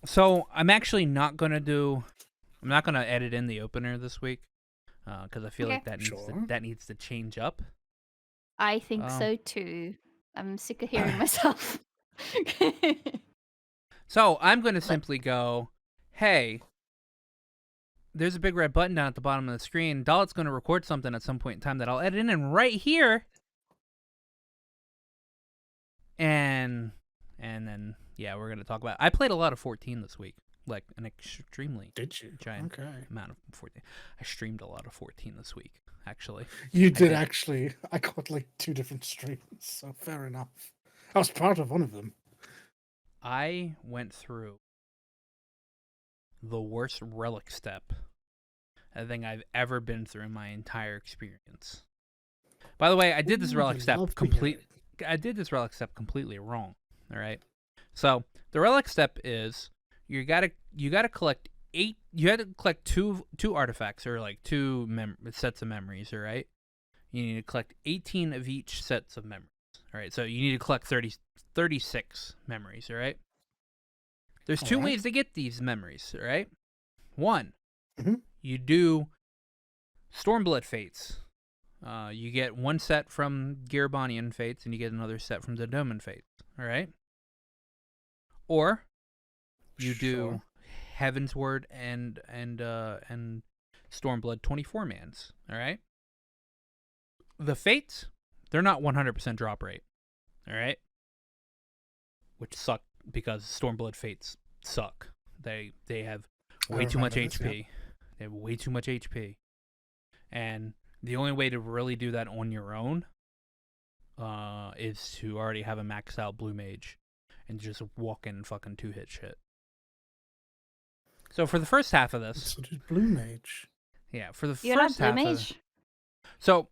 So I'm actually not gonna do. I'm not gonna edit in the opener this week because I feel Okay. like that needs to change up. I think Um, so too. I'm sick of hearing myself. so I'm gonna But simply go, hey, there's a big red button down at the bottom of the screen. Dalet's gonna record something at some point in time that I'll edit in, and right here, and then yeah, we're gonna talk about. I played a lot of 14 this week, like an extremely Did you? giant Okay. amount of 14. I streamed a lot of 14 this week, actually. You I did did. actually. I got like 2 different streams, so fair enough. I was part of one of them. I went through the worst relic step I think I've ever been through in my entire experience. By the way, I did this Ooh, relic I step love to hear it. completely wrong. All right. So the relic step is you gotta collect you had to collect two artifacts or like sets of memories. All right. You need to collect 18 of each sets of memories. All right. So you need to collect 36 memories. All right. There's All two right. ways to get these memories. All right. One, Mhm. you do Stormblood Fates. You get one set from Garabonian Fates, and you get another set from the Doman Fates. All right. Or you do Sure. Heaven's Word and Stormblood 24-mans. All right. The Fates, they're not 100% drop rate. All right. Which suck because Stormblood Fates suck. They have I way too much remember this, yeah. HP. They have way too much HP. And the only way to really do that on your own is to already have a maxed out blue mage and just walk in and fucking 2-hit shit. So for the first half of this, So did Blue Mage. yeah, for the you're not first Blue half of Mage? so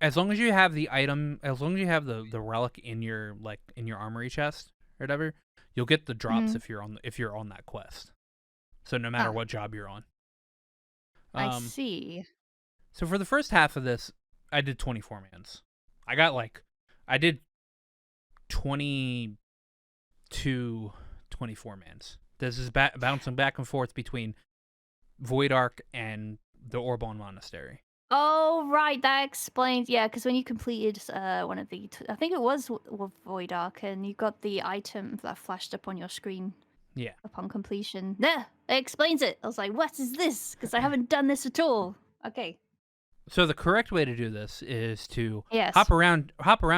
as long as you have the item, as long as you have the relic in your armory chest or whatever, you'll get the drops Mhm. if you're on that quest. So no matter Ah, what job you're on. I Um, see. so for the first half of this, I did 24-mans. I did 22 24-mans. This is bouncing back and forth between Void Ark and the Orban Monastery. Oh, right, that explains. Yeah, because when you completed one of the, I think it was Void Ark, and you got the item that flashed up on your screen Yeah. upon completion. There, it explains it. I was like, what is this? Because I haven't done this at all. Okay. So the correct way to do this is to Yes. hop around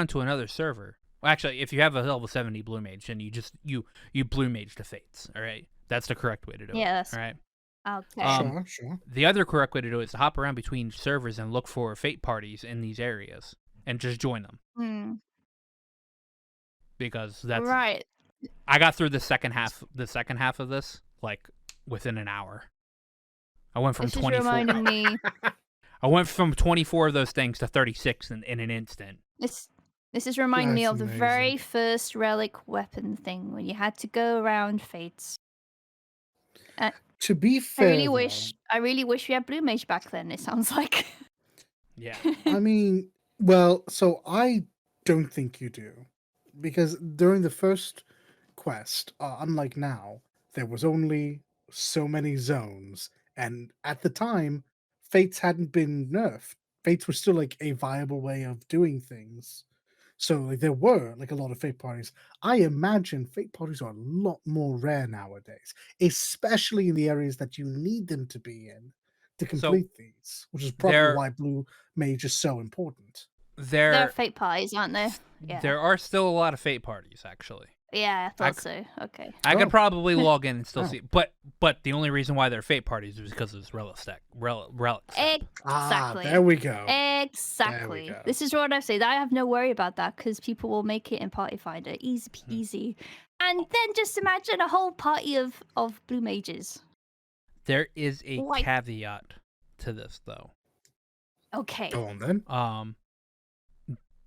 to another server. Well, actually, if you have a level 70 blue mage, then you blue mage the fates. All right, that's the correct way to do it. Yes. All right. Okay. Sure. The other correct way to do it is to hop around between servers and look for fate parties in these areas and just join them Hmm. because Right. I got through the second half of this like within an hour. I went from This is 24 reminding me. I went from 24 of those things to 36 in an instant. This this is reminding me That's of the amazing. very first relic weapon thing when you had to go around fates. To be I fair, really though, wish we had Blue Mage back then. It sounds like. Yeah. I mean, well, so I don't think you do, because during the first quest, unlike now, there was only so many zones, and at the time, fates hadn't been nerfed. Fates were still like a viable way of doing things. So like there were like a lot of fate parties. I imagine fate parties are a lot more rare nowadays, especially in the areas that you need them to be in to So complete these, which is probably there why Blue Mage is so important. They're there fate pies, aren't they? Yeah. there are still a lot of fate parties actually. Yeah, I I, thought so. Okay. I could Oh, probably log in and still wow. see, but the only reason why they're fate parties is because it's relic step. Ah, Exactly. there we go. Exactly. go. This is what I say. I have no worry about that because people will make it in Party Finder. Easy peasy. And then just imagine a whole party of blue mages. There is a Like- caveat to this though. Okay. Go on then.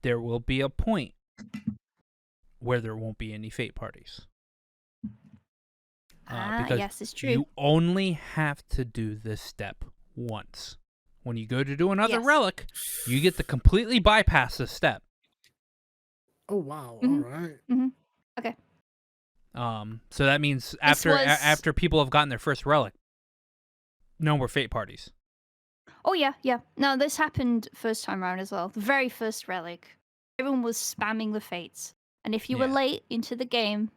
There will be a point where there won't be any fate parties. Because yes, it's true. you only have to do this step once. When you go to do another Yes. relic, you get to completely bypass this step. Oh wow! Mhm. All right. Okay. So that means This was- after people have gotten their first relic, no more fate parties. Oh yeah, yeah. No, this happened first time around as well. The very first relic, everyone was spamming the fates, and if you were Yeah. late into the game,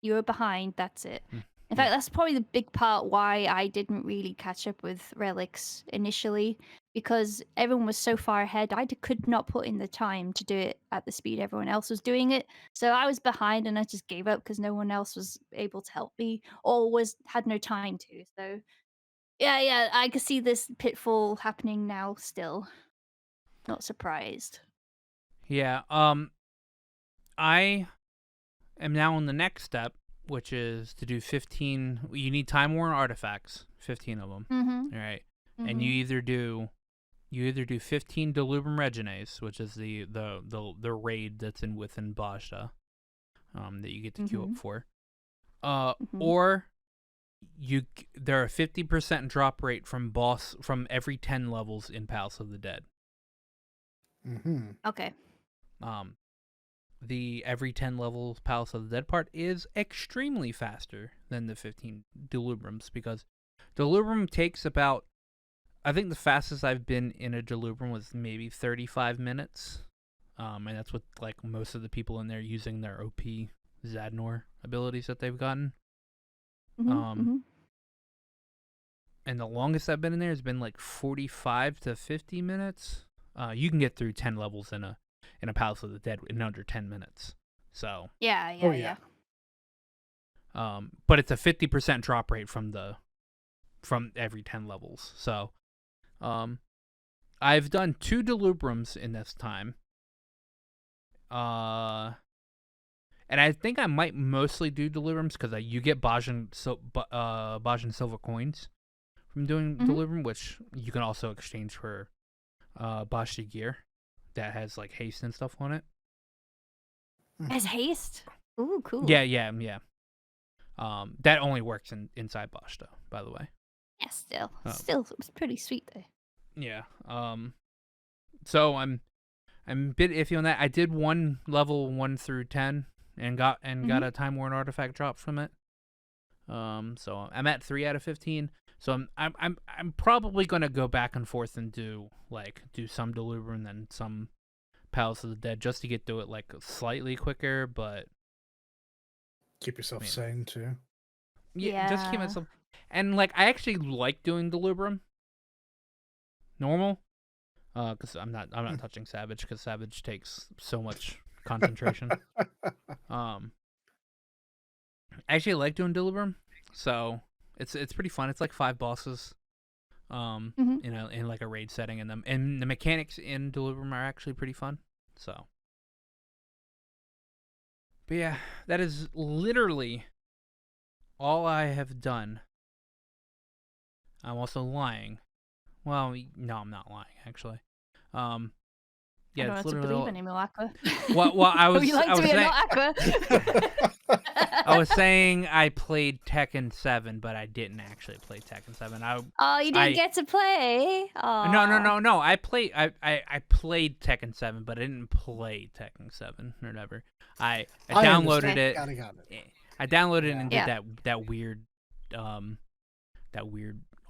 you were behind. That's it. Hmm, In yeah. fact, that's probably the big part why I didn't really catch up with relics initially, because everyone was so far ahead. Could not put in the time to do it at the speed everyone else was doing it. So I was behind, and I just gave up because no one else was able to help me or had no time to. So yeah, I can see this pitfall happening now. Still, not surprised. Yeah. I am now on the next step, which is to do 15. You need time worn artifacts, 15 of them. Mm-hmm. All right, and you either do 15 Delubrum Regines, which is the raid that's within Bajda, that you get to queue up for, or there are 50% drop rate from every 10 levels in Palace of the Dead. Mm-hmm. Okay. The every 10 levels Palace of the Dead part is extremely faster than the 15 Delubrums, because Delubrum takes about, I think the fastest I've been in a Delubrum was maybe 35 minutes. And that's with like most of the people in there using their OP Zadnor abilities that they've gotten. And the longest I've been in there has been like 45 to 50 minutes. You can get through 10 levels in a Palace of the Dead in under 10 minutes. So Yeah. but it's a 50% drop rate from every 10 levels. So I've done 2 Delubrums in this time. And I think I might mostly do Delubrums because you get Bajan Silver coins from doing Delubrum, which you can also exchange for Bashti gear that has like haste and stuff on it. As haste? Ooh, cool. Yeah. That only works inside Bashta, by the way. Yeah, still, it's pretty sweet though. Yeah. So I'm a bit iffy on that. I did one level 1 through 10 and got a time worn artifact drop from it. So I'm at 3 out of 15. So I'm probably gonna go back and forth and do some Delubrum and then some Palace of the Dead just to get through it like slightly quicker, but Keep yourself sane too. Yeah, just keep myself. And like I actually like doing Delubrum normal, because I'm not touching Savage because Savage takes so much concentration. I actually like doing Delubrum, so it's pretty fun. It's like 5 bosses, in like a raid setting, and the mechanics in Delubrum are actually pretty fun. So, but yeah, that is literally all I have done. I'm also lying. Well, no, I'm not lying actually. Yeah, I don't it's have to literally believe anymore, Aqua. Well, I was. You like I to was be or saying, not, Aqua? I was saying I played Tekken 7, but I didn't actually play Tekken 7. Oh, you didn't get to play? No. I played Tekken 7, but I didn't play Tekken 7 or whatever. I downloaded it. Got it. I downloaded it and did Yeah. that weird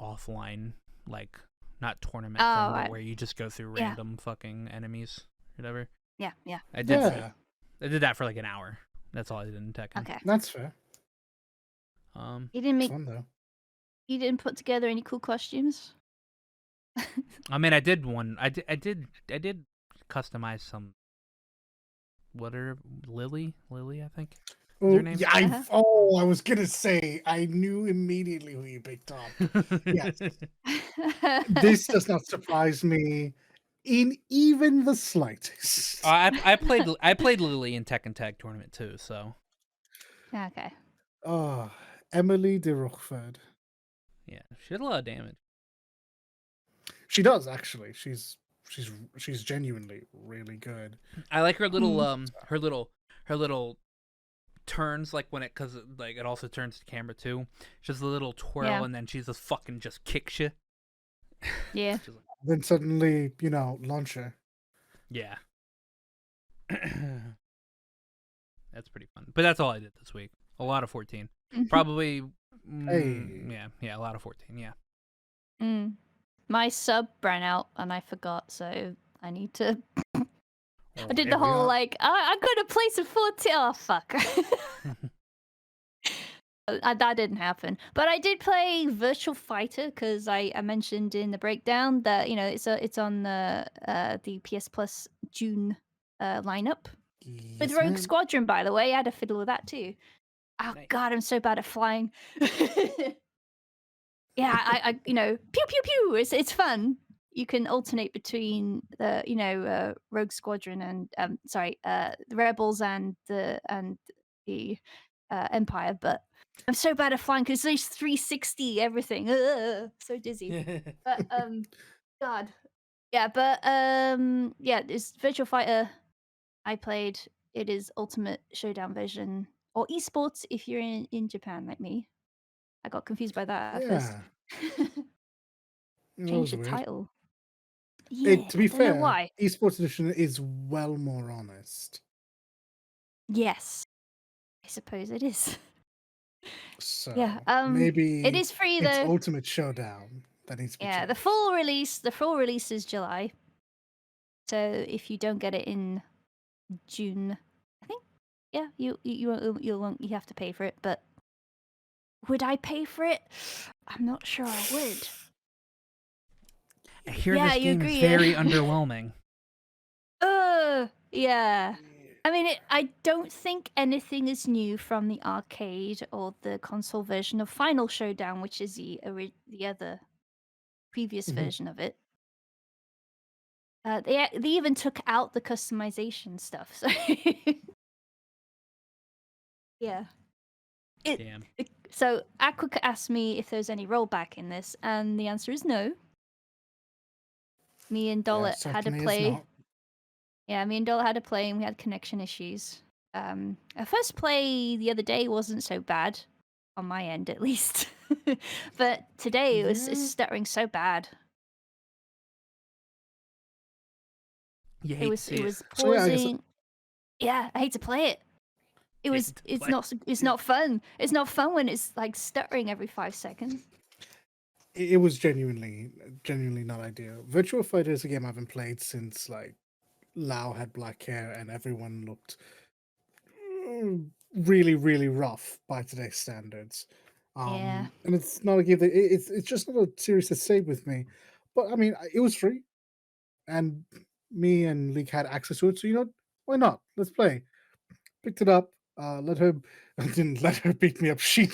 offline, like not tournament thing, but right. where you just go through random fucking enemies, whatever. Yeah. I did that for like an hour. That's all I did in Tekken. Okay. That's fair. You didn't It's fun though. You didn't put together any cool costumes? I mean, I did one. I did customize some. What are Lily, I think. Is her name? Yeah, I was gonna say I knew immediately who you picked up. Yes. This does not surprise me in even the slightest. I played Lily in Tekken Tag Tournament too. So. Okay. Oh, Emily de Rochefort. Yeah, she did a lot of damage. She does actually. She's genuinely really good. I like her little her little turns, like when because like it also turns to camera too. She's a little twirl and then she's just kicks you. Yeah. Then suddenly, launch her. Yeah. That's pretty fun. But that's all I did this week. A lot of 14. Mhm. Probably. Hey. Yeah, a lot of 14. Yeah. Mm. My sub ran out and I forgot, so I need to. I Oh, did Here the we whole are. like, I'm gonna play some 14. Oh fuck. That didn't happen. But I did play Virtual Fighter because I mentioned in the breakdown that it's on the PS Plus June lineup with Yes, Rogue ma'am. Squadron. By the way, I had a fiddle with that too. Oh Nice. god, I'm so bad at flying. Yeah, I pew pew pew. It's fun. You can alternate between the Rogue Squadron and the Rebels and the Empire, but I'm so bad at flying because there's 360 everything. Ugh, so dizzy. But God, yeah, but yeah, this Virtual Fighter I played. It is Ultimate Showdown version or esports if you're in Japan like me. I got confused by that at first. Yeah, that Change was the weird. title. Yeah, To I be don't know fair, why. esports edition is well more honest. Yes, I suppose it is. Yeah, So it maybe is free it's though. Ultimate Showdown that needs to be Yeah, changed. the full release is July. So if you don't get it in June, I think yeah, you have to pay for it. But would I pay for it? I'm not sure I would. I hear Yeah, this you game is agree. very underwhelming. Yeah. I mean, I don't think anything is new from the arcade or the console version of Final Showdown, which is the other previous Mhm. version of it. They even took out the customization stuff. So yeah, it, Damn. so Aqua asked me if there's any rollback in this, and the answer is no. Me and There Dollar had to certainly is play. not. Yeah, me and Dollar had to play, and we had connection issues. Our first play the other day wasn't so bad, on my end at least. But today it's Yeah. stuttering so bad. You It hate to was see it it. was So yeah, I guess pausing. Yeah, I hate to play it. Hate to It's play. not fun. It's not fun when it's like stuttering every 5 seconds. it was genuinely not ideal. Virtual Fighter is a game I haven't played since like Lau had black hair and everyone looked really rough by today's standards. Yeah. And it's not a game that it's just not a series that stayed with me. But I mean, it was free, and me and Leek had access to it. So why not? Let's play. Picked it up. Let her didn't let her beat me up. She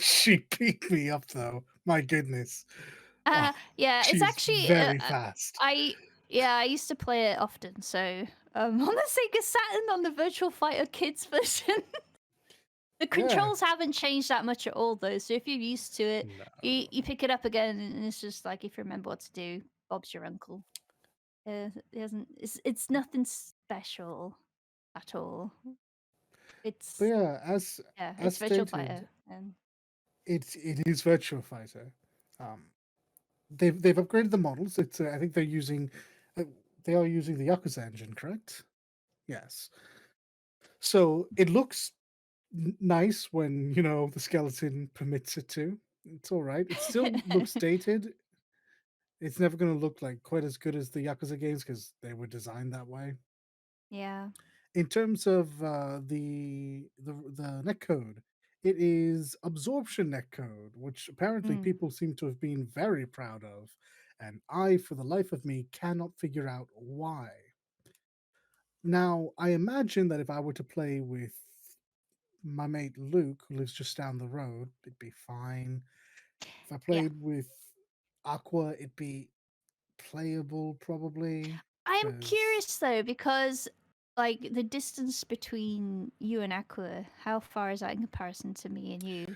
beat me up though. My goodness. Oh, Yeah, it's she's actually very fast. I I used to play it often. So on the Sega Saturn on the Virtual Fighter Kids version. The Yeah. controls haven't changed that much at all, though. So if you're used to it, No. you pick it up again, and it's just like if you remember what to do, Bob's your uncle. It hasn't. It's nothing special at all. But It's yeah, it's as Virtual stated, Fighter, and it is Virtual Fighter. Um, they've upgraded the models. It's I think uh, they are using the Yakuza engine, correct? Yes. So it looks nice when the skeleton permits it to. It's all right. It still looks dated. It's never going to look like quite as good as the Yakuza games because they were designed that way. yeah. In terms of the netcode, it is absorption netcode, which apparently Mm, people seem to have been very proud of, and I, for the life of me, cannot figure out why. Now, I imagine that if I were to play with my mate Luke, who lives just down the road, it'd be fine. If I yeah. played with Aqua, it'd be playable probably I am because curious though because like the distance between you and Aqua, how far is that in comparison to me and you?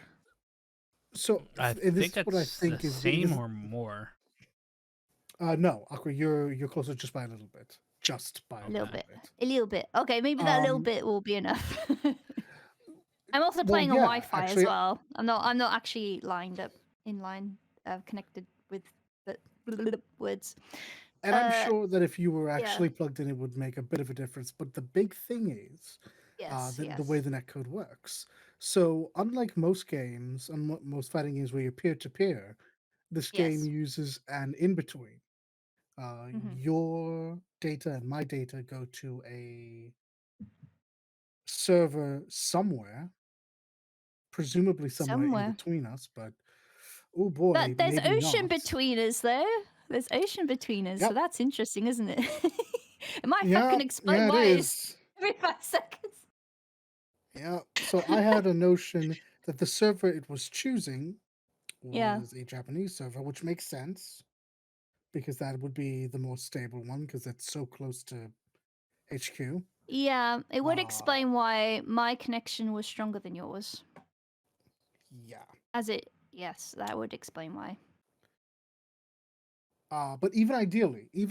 I and this think is what I it's the think is same because or more. no, Aqua, you're closer just by a little bit, just by a A little Okay. little bit. bit. A little bit. Okay, maybe that little Um, bit will be enough. I'm also well, playing on yeah, Wi-Fi as actually, well. I'm not actually lined up in line, connected with the words. and I'm Uh, sure that if you were yeah. actually plugged in, it would make a bit of a difference. But the big thing is Yes. the way Yes. the netcode works. So, unlike most games, and most fighting games where you're peer to peer, this game Yes. uses an in between. Hmm. Your data and my data go to a server somewhere, presumably somewhere in Somewhere. between us, but oh boy, But there's maybe ocean not. between us, though. There's ocean between us, so Yep. that's interesting, isn't it? It might Yeah, fucking explain yeah, it why it's is. every 5 seconds. Yeah. So I had a notion that the server it was choosing Yeah. was a Japanese server, which makes sense because that would be the more stable one because it's so close to HQ. Yeah, it would Uh, explain why my connection was stronger than yours. yeah. Yes, that would explain why. But even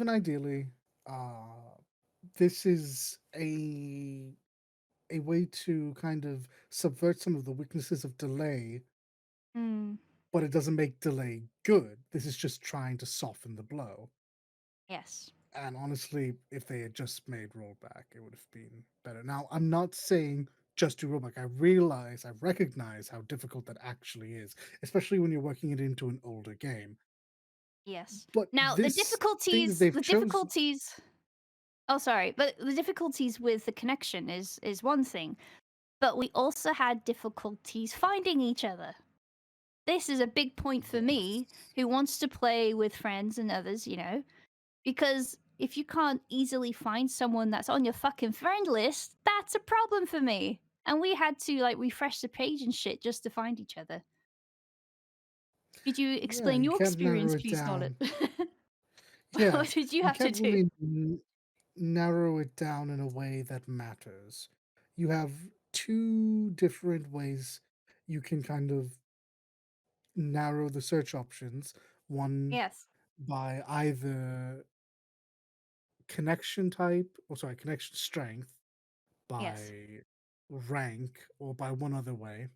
ideally, uh, this is a way to kind of subvert some of the weaknesses of delay, Mm, but it doesn't make delay good. This is just trying to soften the blow. yes. And honestly, if they had just made rollback, it would have been better. Now, I'm not saying just do rollback. I recognize how difficult that actually is, especially when you're working it into an older game. Yes. But Now, the this thing that they've chosen, difficulties Oh, sorry. But the difficulties with the connection is one thing, but we also had difficulties finding each other. This is a big point for yes, me who wants to play with friends and others, because if you can't easily find someone that's on your fucking friend list, that's a problem for me. And we had to like refresh the page and shit just to find each other. Could you yeah, explain you your can't narrow experience, it please, Scarlett? down. Yeah, What did you you have to can't do? really narrow it down in a way that matters. You have two different ways you can kind of narrow the search options. One Yes. by either connection type, or sorry, connection strength, Yes. by rank, or by one other way.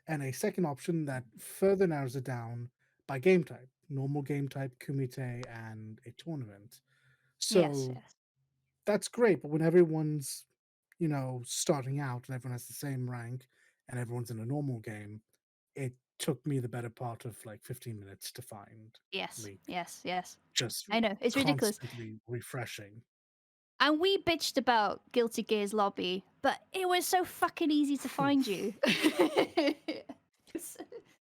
And a second option that further narrows it down by game type, normal game type, kumite, and a tournament. Yes. So Yes. that's great, but when everyone's, starting out and everyone has the same rank and everyone's in a normal game, it took me the better part of like 15 minutes to find Yes. Leak. Yes. Yes. Just I know. It's ridiculous. constantly refreshing. And we bitched about Guilty Gear's lobby, but it was so fucking easy to find you. Just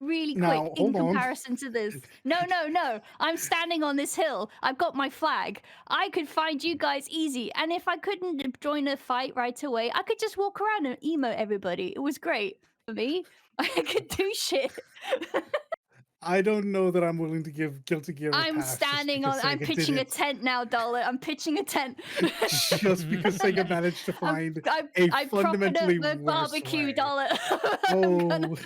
really quick Now, in hold on. comparison to this. No, no, no. I'm standing on this hill. I've got my flag. I could find you guys easy. And if I couldn't join a fight right away, I could just walk around and emote everybody. It was great for me. I could do shit. I don't know that I'm willing to give Guilty Gear a pass just because I'm Sega did pitching a it. tent now, Dollar. I'm pitching a tent. Just because Sega managed to find a I'm propping up fundamentally the worse barbecue, way. Dollar. I'm gonna. Oh,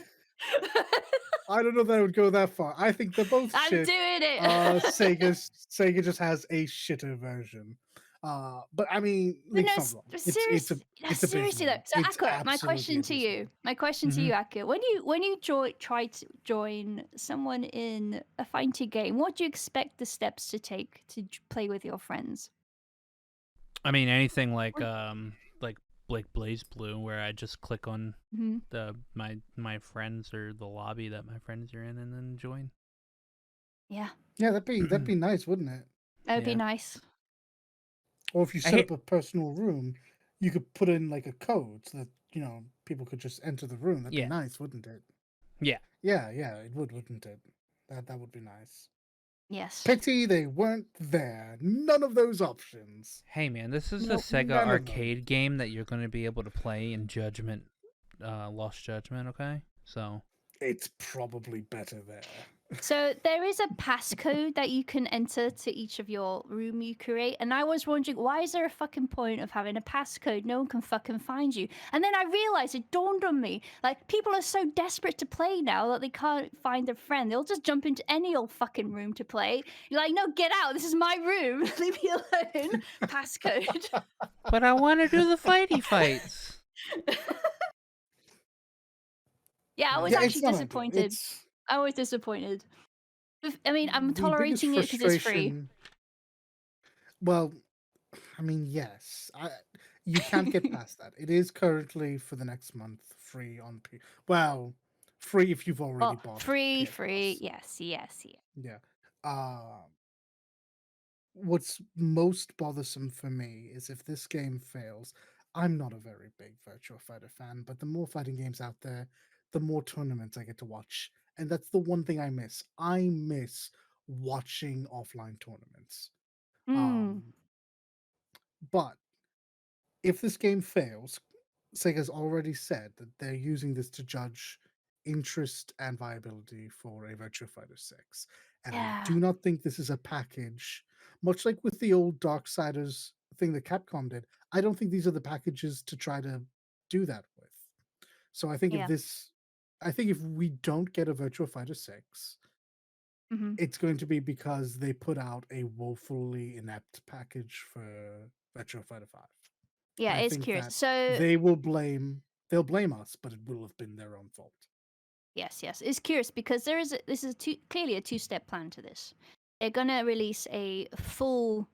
I don't know that I would go that far. I think they're both I'm shit. doing it. Sega just has a shitter version. But I mean, But League's not wrong. no, It's seriously though. abysmal. So, It's Aqua, absolutely abysmal. my question to Hmm. you, Aqua, when you try to join someone in a fighting game, what do you expect the steps to take to play with your friends? I mean, anything like Blaze Blue, where I just click on Mm-hmm. my friends or the lobby that my friends are in, and then join. Yeah, Yeah, that'd be nice, wouldn't it? that would be Yeah. nice. Or if you I set hate. up a personal room, you could put in like a code so that people could just enter the room. That'd be Yeah. nice, wouldn't it? Yeah. Yeah, it would, wouldn't it? That would be nice. Yes. Pity they weren't there. None of those options. Hey man, this is a Nope, Sega none of them. arcade game that you're going to be able to play in Judgment, Lost Judgment. Okay, so It's probably better there. So there is a passcode that you can enter to each of your room you create, and I was wondering why is there a fucking point of having a passcode? No one can fucking find you. And then I realized it dawned on me, like people are so desperate to play now that they can't find a friend. They'll just jump into any old fucking room to play. You're like, no, get out! This is my room. Leave me alone. Passcode. but I want to do the fighty fights. Yeah, I was Yeah, actually it's not ideal. disappointed. I was disappointed. I mean, I'm The biggest tolerating it because it's free. frustration. Well, I mean, yes, you can't get past that. It is currently for the next month free on well, free if you've already Oh, bought free, PS free. Plus. Yes, yes, yes. Yeah. Uh, what's most bothersome for me is if this game fails. I'm not a very big Virtua Fighter fan, but the more fighting games out there, the more tournaments I get to watch. And that's the one thing I miss. I miss watching offline tournaments. Mm, Um, but if this game fails, Sega's already said that they're using this to judge interest and viability for a Virtua Fighter 6. And I yeah, do not think this is a package, much like with the old Darksiders thing that Capcom did. I don't think these are the packages to try to do that with. So yeah. I think if we don't get a Virtua Fighter 6, Hmm. it's going to be because they put out a woefully inept package for Virtua Fighter 5. Yeah, I it's think curious. that So they'll blame us, but it will have been their own fault. yes, yes, it's curious because this is clearly a two-step plan to this. They're gonna release a full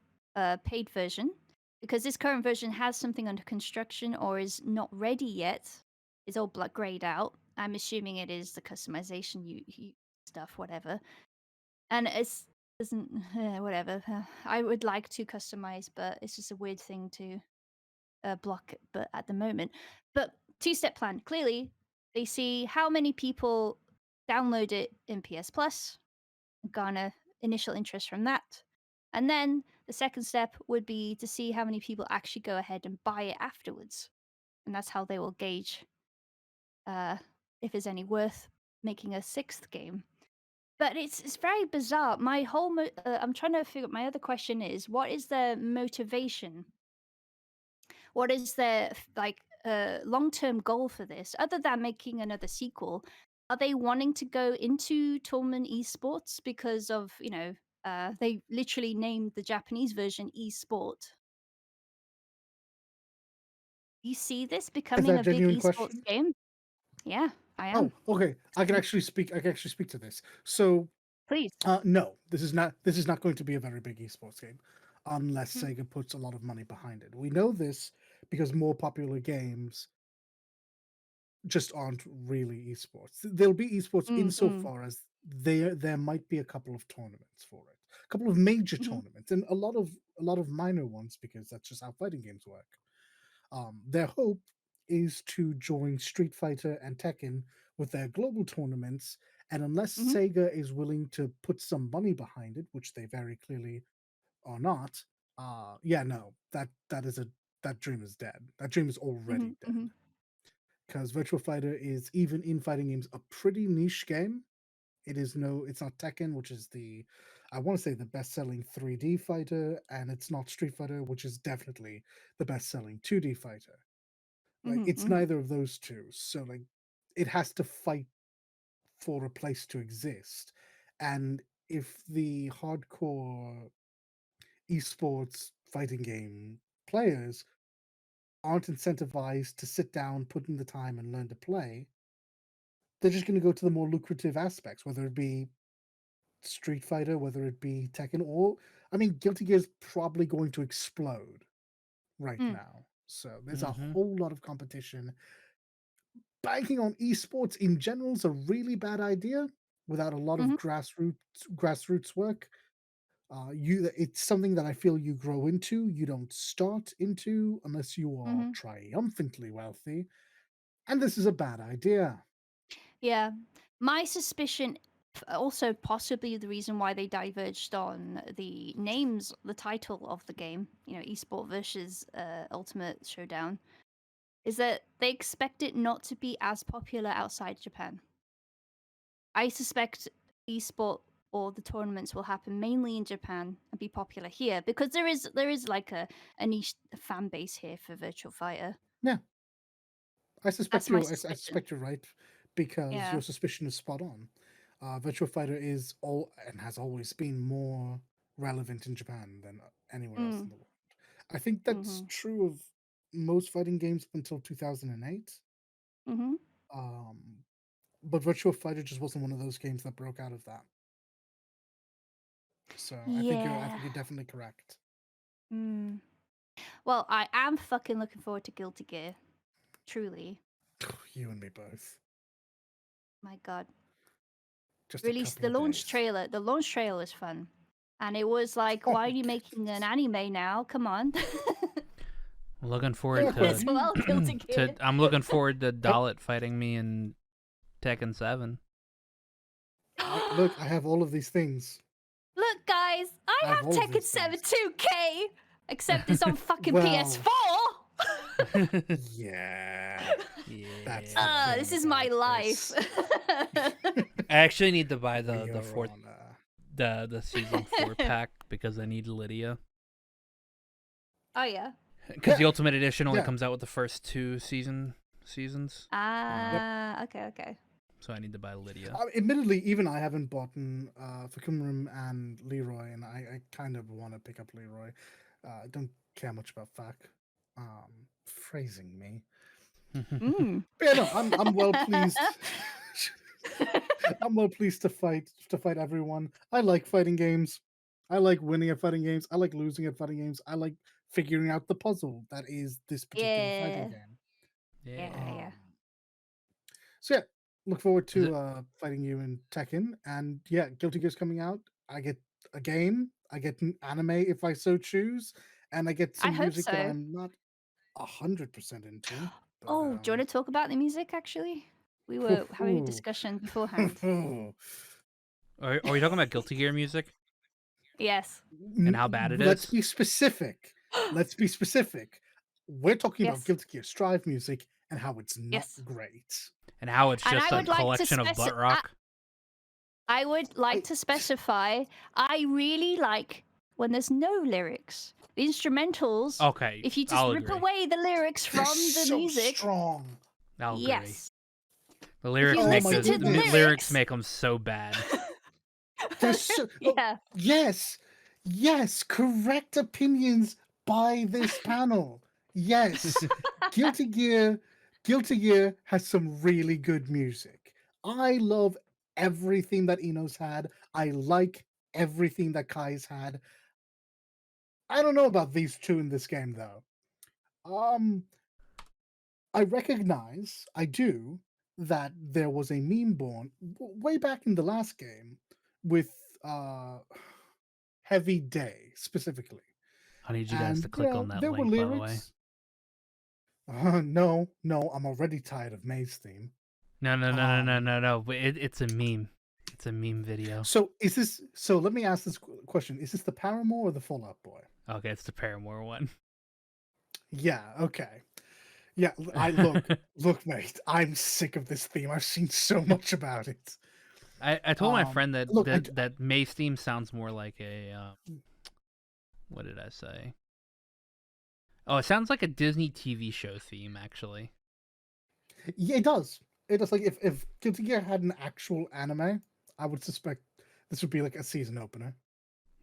paid version because this current version has something under construction or is not ready yet. It's all grayed out. I'm assuming it is the customization you stuff, whatever. And it's doesn't whatever. I would like to customize, but it's just a weird thing to block it, but at the moment. But two-step plan. Clearly, they see how many people download it in PS Plus, garner initial interest from that. And then the second step would be to see how many people actually go ahead and buy it afterwards. And that's how they will gauge uh, if it's any worth making a sixth game. But it's very bizarre. My whole I'm trying to figure. My other question is, what is the motivation? What is their like long-term goal for this other than making another sequel? Are they wanting to go into tournament esports because of, they literally named the Japanese version esport? You see this Is becoming that a a big genuine esports question? game? Yeah, I Oh, am. okay. I can actually speak to this. So, Please. no, this is not going to be a very big esports game unless Mm, Sega puts a lot of money behind it. We know this because more popular games just aren't really esports. There'll be esports mm, mm, insofar as there might be a couple of tournaments for it, a couple of major mhm, tournaments, and a lot of minor ones because that's just how fighting games work. Their hope is to join Street Fighter and Tekken with their global tournaments, and unless mhm, Sega is willing to put some money behind it, which they very clearly are not, yeah, no, that dream is dead. That dream is already mhm, dead mhm, because Virtual Fighter is, even in fighting games, a pretty niche game. It's not Tekken, which is I want to say the best-selling 3D fighter, and it's not Street Fighter, which is definitely the best-selling 2D fighter. Like, mhm, it's mhm, neither of those two. So, like, it has to fight for a place to exist. And if the hardcore esports fighting game players aren't incentivized to sit down, put in the time, and learn to play, they're just going to go to the more lucrative aspects, whether it be Street Fighter, whether it be Tekken, or I mean, Guilty Gear is probably going to explode right mm, now. So there's a Mm-hmm. whole lot of competition. Banking on esports in general is a really bad idea without a lot of mhm, grassroots work. It's something that I feel you grow into. You don't start into unless you are mhm. triumphantly wealthy, and this is a bad idea. Yeah. My suspicion, also possibly the reason why they diverged on the names, the title of the game, Esport versus Ultimate Showdown, is that they expect it not to be as popular outside Japan. I suspect Esport or the tournaments will happen mainly in Japan and be popular here because there is like a niche fan base here for Virtual Fighter. Yeah, That's my I suspicion. suspect you're right because Yeah. your suspicion is spot on. Virtua Fighter is all and has always been more relevant in Japan than anywhere else in Mm. the world. I think that's Mhm. true of most fighting games up until 2008. Mhm. Um, but Virtua Fighter just wasn't one of those games that broke out of that. So I Yeah. think you're definitely correct. Mm. Well, I am fucking looking forward to Guilty Gear. Truly. You and me both. My God. Just a Released couple the of launch days. trailer. The launch trailer was fun. And it was like, Oh, why are you making an anime now? Come on. I'm looking forward look, As to well, Guilty Gear. I'm looking forward to I, Dalit fighting me in Tekken 7. look, I have all of these things. Look, guys, I I have have all of Tekken these 7 things. 2K, except it's on fucking Well, PS4. yeah, that's the Yeah. thing This is my about life. this. I actually need to buy We the are fourth on. the season 4 pack because I need Lydia. Oh yeah. Because the Ultimate Edition only Yeah. comes out with the first 2 seasons, Yep. Okay. so I need to buy Lydia. Admittedly, even I haven't bought for Kumram and Leroy, and I kind of want to pick up Leroy. I don't care much about Fak. Phrasing me. Mm. But yeah, no, I'm well pleased. I'm well pleased to fight everyone. I like fighting games. I like winning at fighting games. I like losing at fighting games. I like figuring out the puzzle that is this particular fighting Yeah. game. Yeah. Um, so yeah, look forward Is it? to fighting you in Tekken. And yeah, Guilty Gear's coming out. I get a game. I get an anime if I so choose, and I get I some hope music that so. I'm not 100% into. But Oh, do you want to talk about the music? Actually, we were having a discussion beforehand. Are we talking about Guilty Gear music Yes. and how bad it Let's is, be specific. Let's be specific. We're talking about Yes. Guilty Gear Strive music and how it's not Yes. great. and how it's And just I a would like to collection of butt rock? I would like I- to specify. I really like when there's no lyrics. The instrumentals. Okay, If you just I'll rip agree. away the lyrics They're from the so music. strong. I'll agree. Yes. The lyrics you Oh make my listen to the goodness. lyrics make them so bad. They're so. Oh, Yeah. yes. Correct opinions by this panel. Yes, Guilty Gear. Guilty Gear has some really good music. I love everything that Eno's had. I like everything that Kai's had. I don't know about these two in this game though. Um, I recognize, I do, that there was a meme born way back in the last game with Heavy Day specifically, I need you guys and to click on that there were link, by the way. lyrics. No, I'm already tired of May's theme. No. But it's a meme. It's a meme video. So is this? So let me ask this question: Is this the Paramore or the Fallout Boy? Okay, it's the Paramore one. Yeah. Okay. Yeah. I look, mate. I'm sick of this theme. I've seen so much about it. I told my friend that Look, that May's theme sounds more like a what did I say? Oh, it sounds like a Disney TV show theme, actually. Yeah, it does. It does. Like if Guilty Gear had an actual anime, I would suspect this would be like a season opener.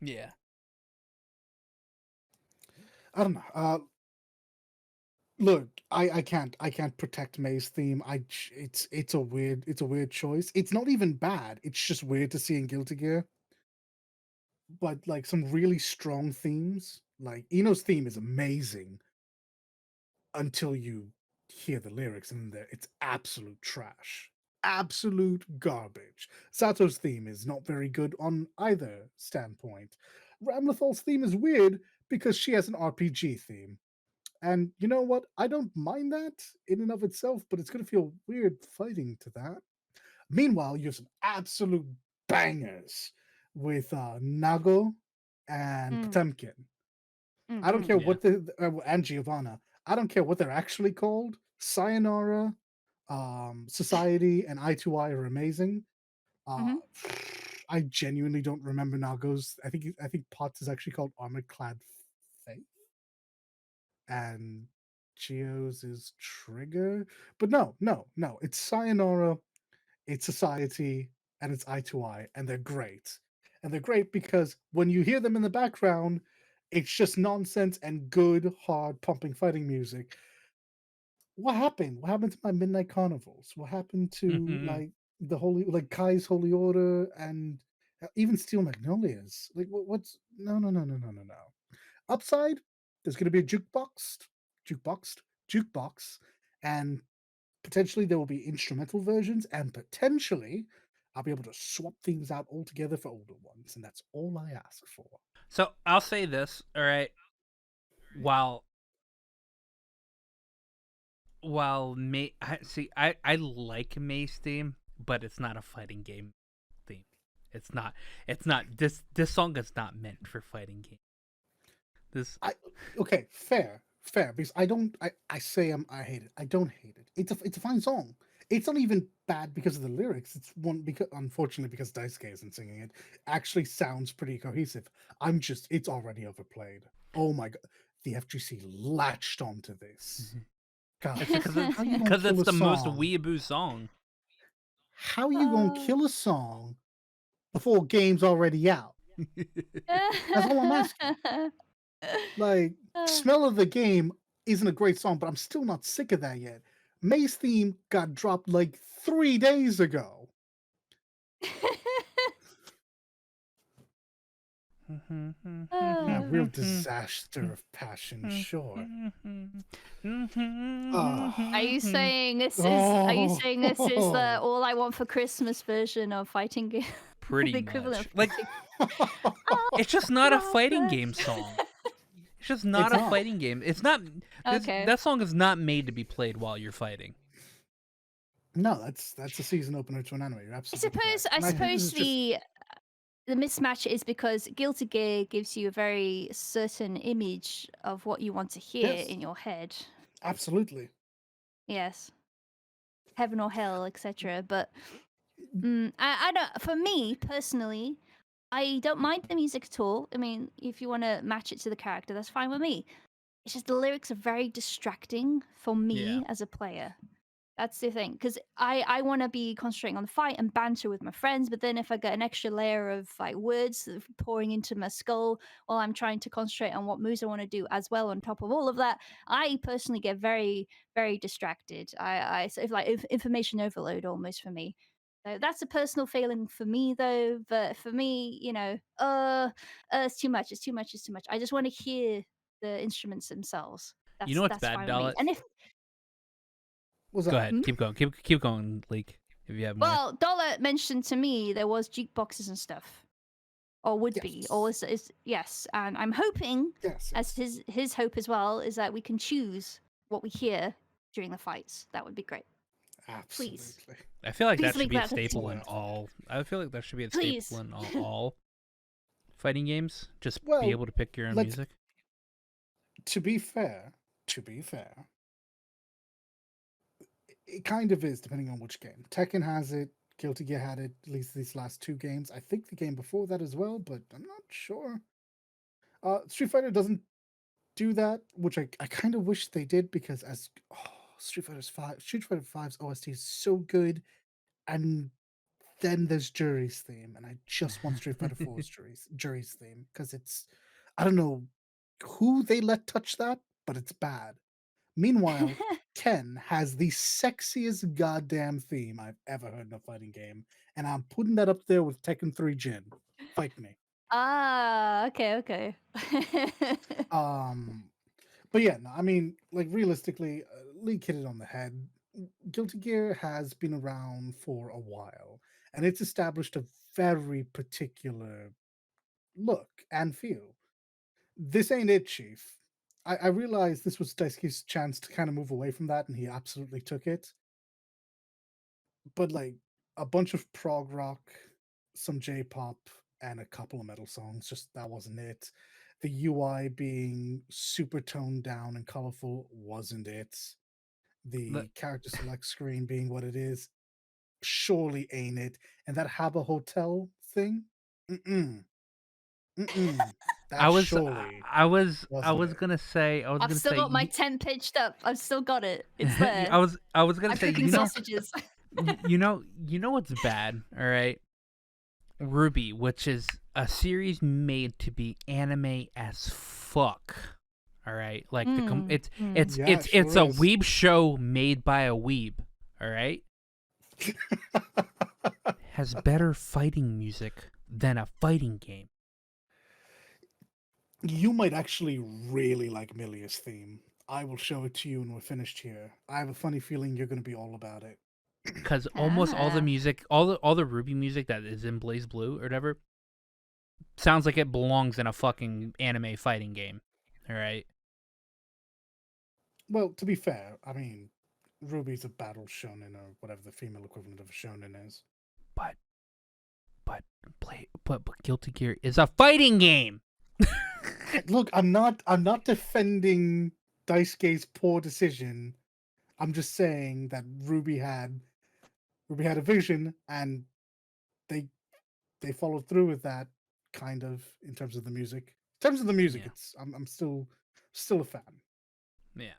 Yeah. I don't know. Look, I can't protect May's theme. It's a weird choice. It's not even bad. It's just weird to see in Guilty Gear. But like some really strong themes, like Eno's theme is amazing until you hear the lyrics and it's absolute trash. Absolute garbage. Sato's theme is not very good on either standpoint. Ramlethal's theme is weird because she has an RPG theme. And you know what? I don't mind that in and of itself, but it's going to feel weird fighting to that. Meanwhile, you have some absolute bangers with Nago and Potemkin. I don't care what and Giovanna. I don't care what they're actually called. Sayonara, Society, and Eye to Eye are amazing. I genuinely don't remember Nago's. I think Potts is actually called Armored Clad Faith, and Geo's is Trigger. But no. It's Sayonara, it's Society, and it's Eye to Eye, and they're great. And they're great because when you hear them in the background, it's just nonsense and good, hard, pumping fighting music. What happened? What happened to my Midnight Carnivals? What happened to like like Kai's Holy Order and even Steel Magnolias? Like what's no. Upside, there's gonna be a jukebox, and potentially there will be instrumental versions, and potentially I'll be able to swap things out altogether for older ones, and that's all I ask for. So I'll say this, all right. While I like May's theme, but it's not a fighting game theme. It's not. It's not. This song is not meant for fighting game. This Okay, fair, because I hate it. I don't hate it. It's a fine song. It's not even bad because of the lyrics. It's one because unfortunately because Daisuke isn't singing it, actually sounds pretty cohesive. It's already overplayed. Oh my god, the FGC latched onto this. God, it's because it's how you gonna because kill it's a the most song? weeaboo song. How you gonna kill a song before game's already out? That's all I'm asking. Like, Smell of the Game isn't a great song, but I'm still not sick of that yet. May's theme got dropped like 3 days ago. Yeah, real disaster of passion, sure. Are you saying this is? Are you saying this is the all I want for Christmas version of fighting game? Pretty the equivalent much. of Like, it's just not a fighting game song. It's just not It's a not. fighting game. It's not. Okay. That song is not made to be played while you're fighting. No, that's a season opener to an anime. You're I absolutely suppose. correct. I And I think this suppose is just the mismatch is because Guilty Gear gives you a very certain image of what you want to hear yes, in your head. absolutely. Yes, heaven or hell, etc. But I don't. For me personally, I don't mind the music at all. I mean, if you want to match it to the character, that's fine with me. It's just the lyrics are very distracting for me Yeah. as a player. That's the thing, because I want to be concentrating on the fight and banter with my friends, but then if I get an extra layer of like words pouring into my skull while I'm trying to concentrate on what moves I want to do as well, on top of all of that, I personally get very, very distracted. I sort of like information overload almost for me. So that's a personal feeling for me, though. But for me, it's too much. It's too much. It's too much. I just want to hear the instruments themselves. You know what's That's bad, fine with me. Dalit? And if What's Go that? ahead. Keep going. Keep going, Leak. If you have more. Well, Dollar mentioned to me there was jukeboxes and stuff, or would be, or Yes. is yes. And I'm hoping, Yes, as yes. his hope as well, is that we can choose what we hear during the fights. That would be great. Please, Absolutely. I feel like please that should link be a that to the staple team. in all. I feel like that should be a Please. staple in all fighting games. Just be Well, able to pick your own let's music. to be fair, it kind of is depending on which game. Tekken has it, Guilty Gear had it, at least these last 2 games. I think the game before that as well, but I'm not sure. Street Fighter doesn't do that, which I kind of wish they did because Street Fighter 5's OST is so good, and then there's Jury's theme, and I just want Street Fighter 4's Jury's theme because I don't know who they let touch that, but it's bad. Meanwhile, Ken has the sexiest goddamn theme I've ever heard in a fighting game, and I'm putting that up there with Tekken 3 Jin. Fight me. Okay. But yeah, no, I mean, like realistically, Lee hit it on the head. Guilty Gear has been around for a while, and it's established a very particular look and feel. This ain't it, Chief. I realized this was Daisuke's chance to kind of move away from that, and he absolutely took it. But like a bunch of prog rock, some J-pop, and a couple of metal songs, just that wasn't it. The UI being super toned down and colorful wasn't it. Let- The character select screen being what it is surely ain't it. And that Habba Hotel thing, mm-mm, mm-mm. I That was surely I was I wasn't was it. gonna say I've still got my tent pitched up. I've still got it. It's there. I was gonna I'm say cooking sausages. you know what's bad, all right? Ruby, which is a series made to be anime as fuck. All right, like Yeah, it it's sure a is. weeb show made by a weeb. All right, has better fighting music than a fighting game. You might actually really like Milia's theme. I will show it to you when we're finished here. I have a funny feeling you're going to be all about it. Because almost all the Ah. music, all the Ruby music that is in Blaze Blue or whatever, sounds like it belongs in a fucking anime fighting game. All right. Well, to be fair, I mean, Ruby's a battle shonen or whatever the female equivalent of a shonen is. But Guilty Gear is a fighting game. Look, I'm not defending Daisuke's poor decision. I'm just saying that Ruby had a vision, and they followed through with that kind of in terms of the music. In terms of the music, Yeah. it's I'm still a fan. Yeah.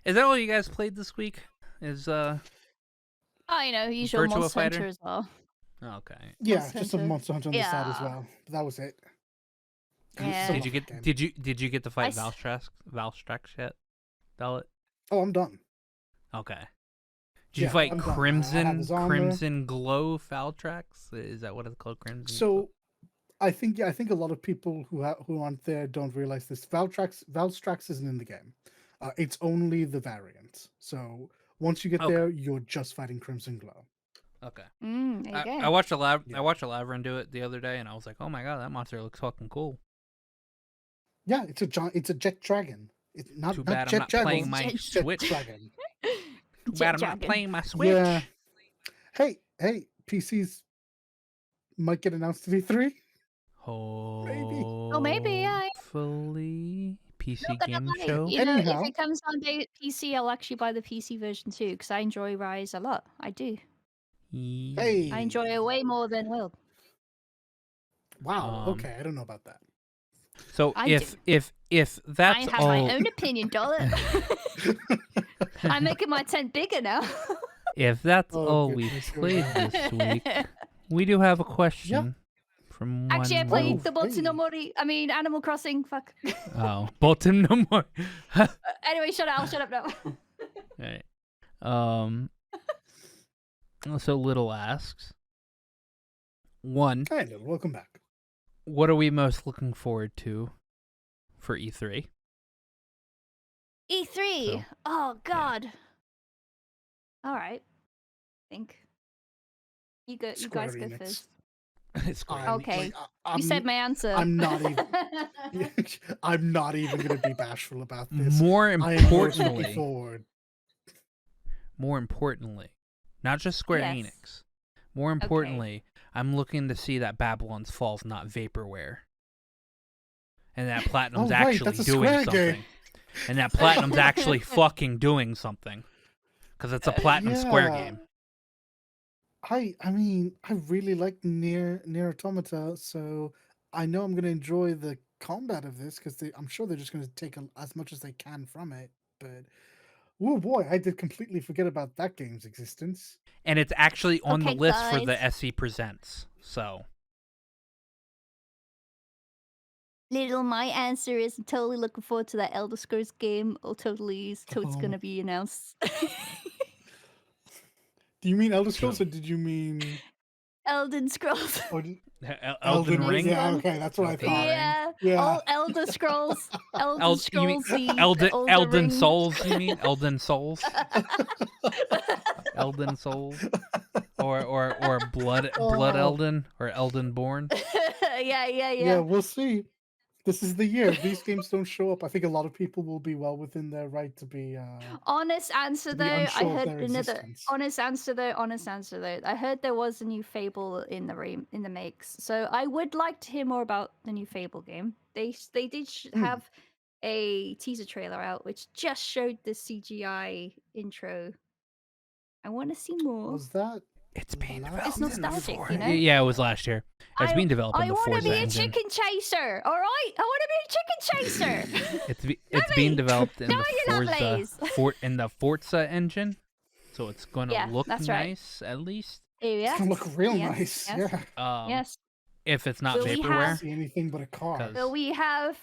Is that all you guys played this week? Is Oh, usual Virtua Monster Fighter? Hunter as well. Okay. Yeah, Monster just some Hunter. Monster Hunter on the side as Yeah. well. But that was it. Yeah. So Did you love that get game. did you get to fight I s- Valstrax yet? Dalit? Oh, I'm done. Okay. Did you Yeah, fight I'm done. I have his armor. Crimson Glow Valtrax? Is that what it's called? Crimson. So I think a lot of people who aren't there don't realize this. Valstrax isn't in the game. It's only the variant. So once you get Okay. there, you're just fighting Crimson Glow. Okay. There you I go. watched a live Yeah. I watched a live run do it the other day, and I was like, oh my god, that monster looks fucking cool. Yeah, it's a jet dragon. It's not Too not bad I'm jet not dragon. playing my Jet Switch. Too dragon. bad I'm not playing my Switch. Yeah. Hey, PCs might get announced to E3. Oh, maybe, yeah. Hopefully, PC Not gonna game lie, show. if Anyhow. it comes on PC, I'll actually buy the PC version too, because I enjoy Rise a lot. I do. Hey. I enjoy it way more than World. Wow. Okay, I don't know about that. So I if that's I have all, my own opinion, darling. I'm making my tent bigger now. if that's Oh, all we goodness, played yeah. this week, we do have a question from one. Actually, I played the hey. Botsinomori. I mean, Animal Crossing. Fuck. Oh, Bolton no more. Anyway, shut up. I'll shut up now. Alright. So Little asks, one, Hey, Lil, welcome back. what are we most looking forward to for E3? E3. So, Oh God. All right. Think. You guys Square go Enix. first. It's great. Okay. You said my answer. I'm not even. I'm not even going to be bashful about this. More I am most looking importantly, forward. not just Square Yes. Enix. More importantly, I'm looking to see that Babylon's Fall's not vaporware, and that Platinum's Oh, right, actually that's a doing Square something, game. and that Platinum's actually fucking doing something, because it's a Platinum Square Yeah. game. I mean, I really like Near Automata, so I know I'm going to enjoy the combat of this because I'm sure they're just going to take as much as they can from it. But oh boy, I did completely forget about that game's existence. And it's actually on the Okay, list for the guys. SE Presents. So Little, my answer is I'm totally looking forward to that Elder Scrolls game. Or totally is till it's gonna be announced. Do you mean Elder Scrolls, So- or did you mean Elden Scrolls. Elden Ring? Ring. Yeah, okay, that's what Okay. I thought. Yeah. Yeah. All Elder Scrolls. Elder You mean Scrolls. Elden Ring. Souls? You mean Elden Souls? Elden Souls, or Blood Oh. Elden, or Elden Born. yeah. Yeah, we'll see. This is the year. If these games don't show up, I think a lot of people will be well within their right to be Honest answer to be though, I unsure of heard their another existence. honest answer though. I heard there was a new Fable in the makes, so I would like to hear more about the new Fable game. They did have a teaser trailer out, which just showed the CGI intro. I want to see more. Was that? It's being Last developed It's in the nostalgic, Forza. you know? Yeah, it was last year. It's being developed in I the want to Forza be a engine. chicken chaser. All right, I want to be a chicken chaser. It's being Lovely. developed in Now the you lovelies. in the Forza engine, so it's going to Yeah, look that's right. nice at least. Yes. It's gonna look real yes, nice. yes, Yeah. Yes. If it's not Will we vaporware, have- See anything but a car. 'Cause- Will we have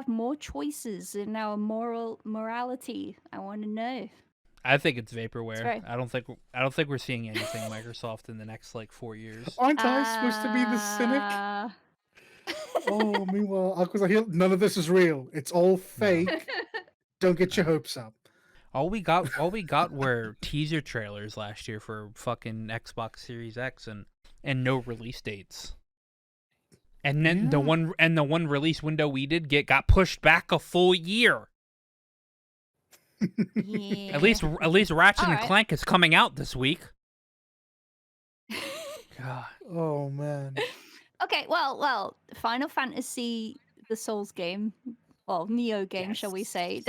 more choices in our morality? I want to know. I think it's vaporware. right. I don't think we're seeing anything Microsoft in the next like 4 years. Aren't I supposed to be the cynic? Oh, meanwhile, Aqua's like, none of this is real. It's all fake. Don't get your hopes up. All we got were teaser trailers last year for fucking Xbox Series X and no release dates. And then the one release window we did get got pushed back a full year. Yeah. At least Ratchet and Alright. Clank is coming out this week. God. Oh man. Okay, well, Final Fantasy, the Souls game, well, Neo game, shall we say? Yes.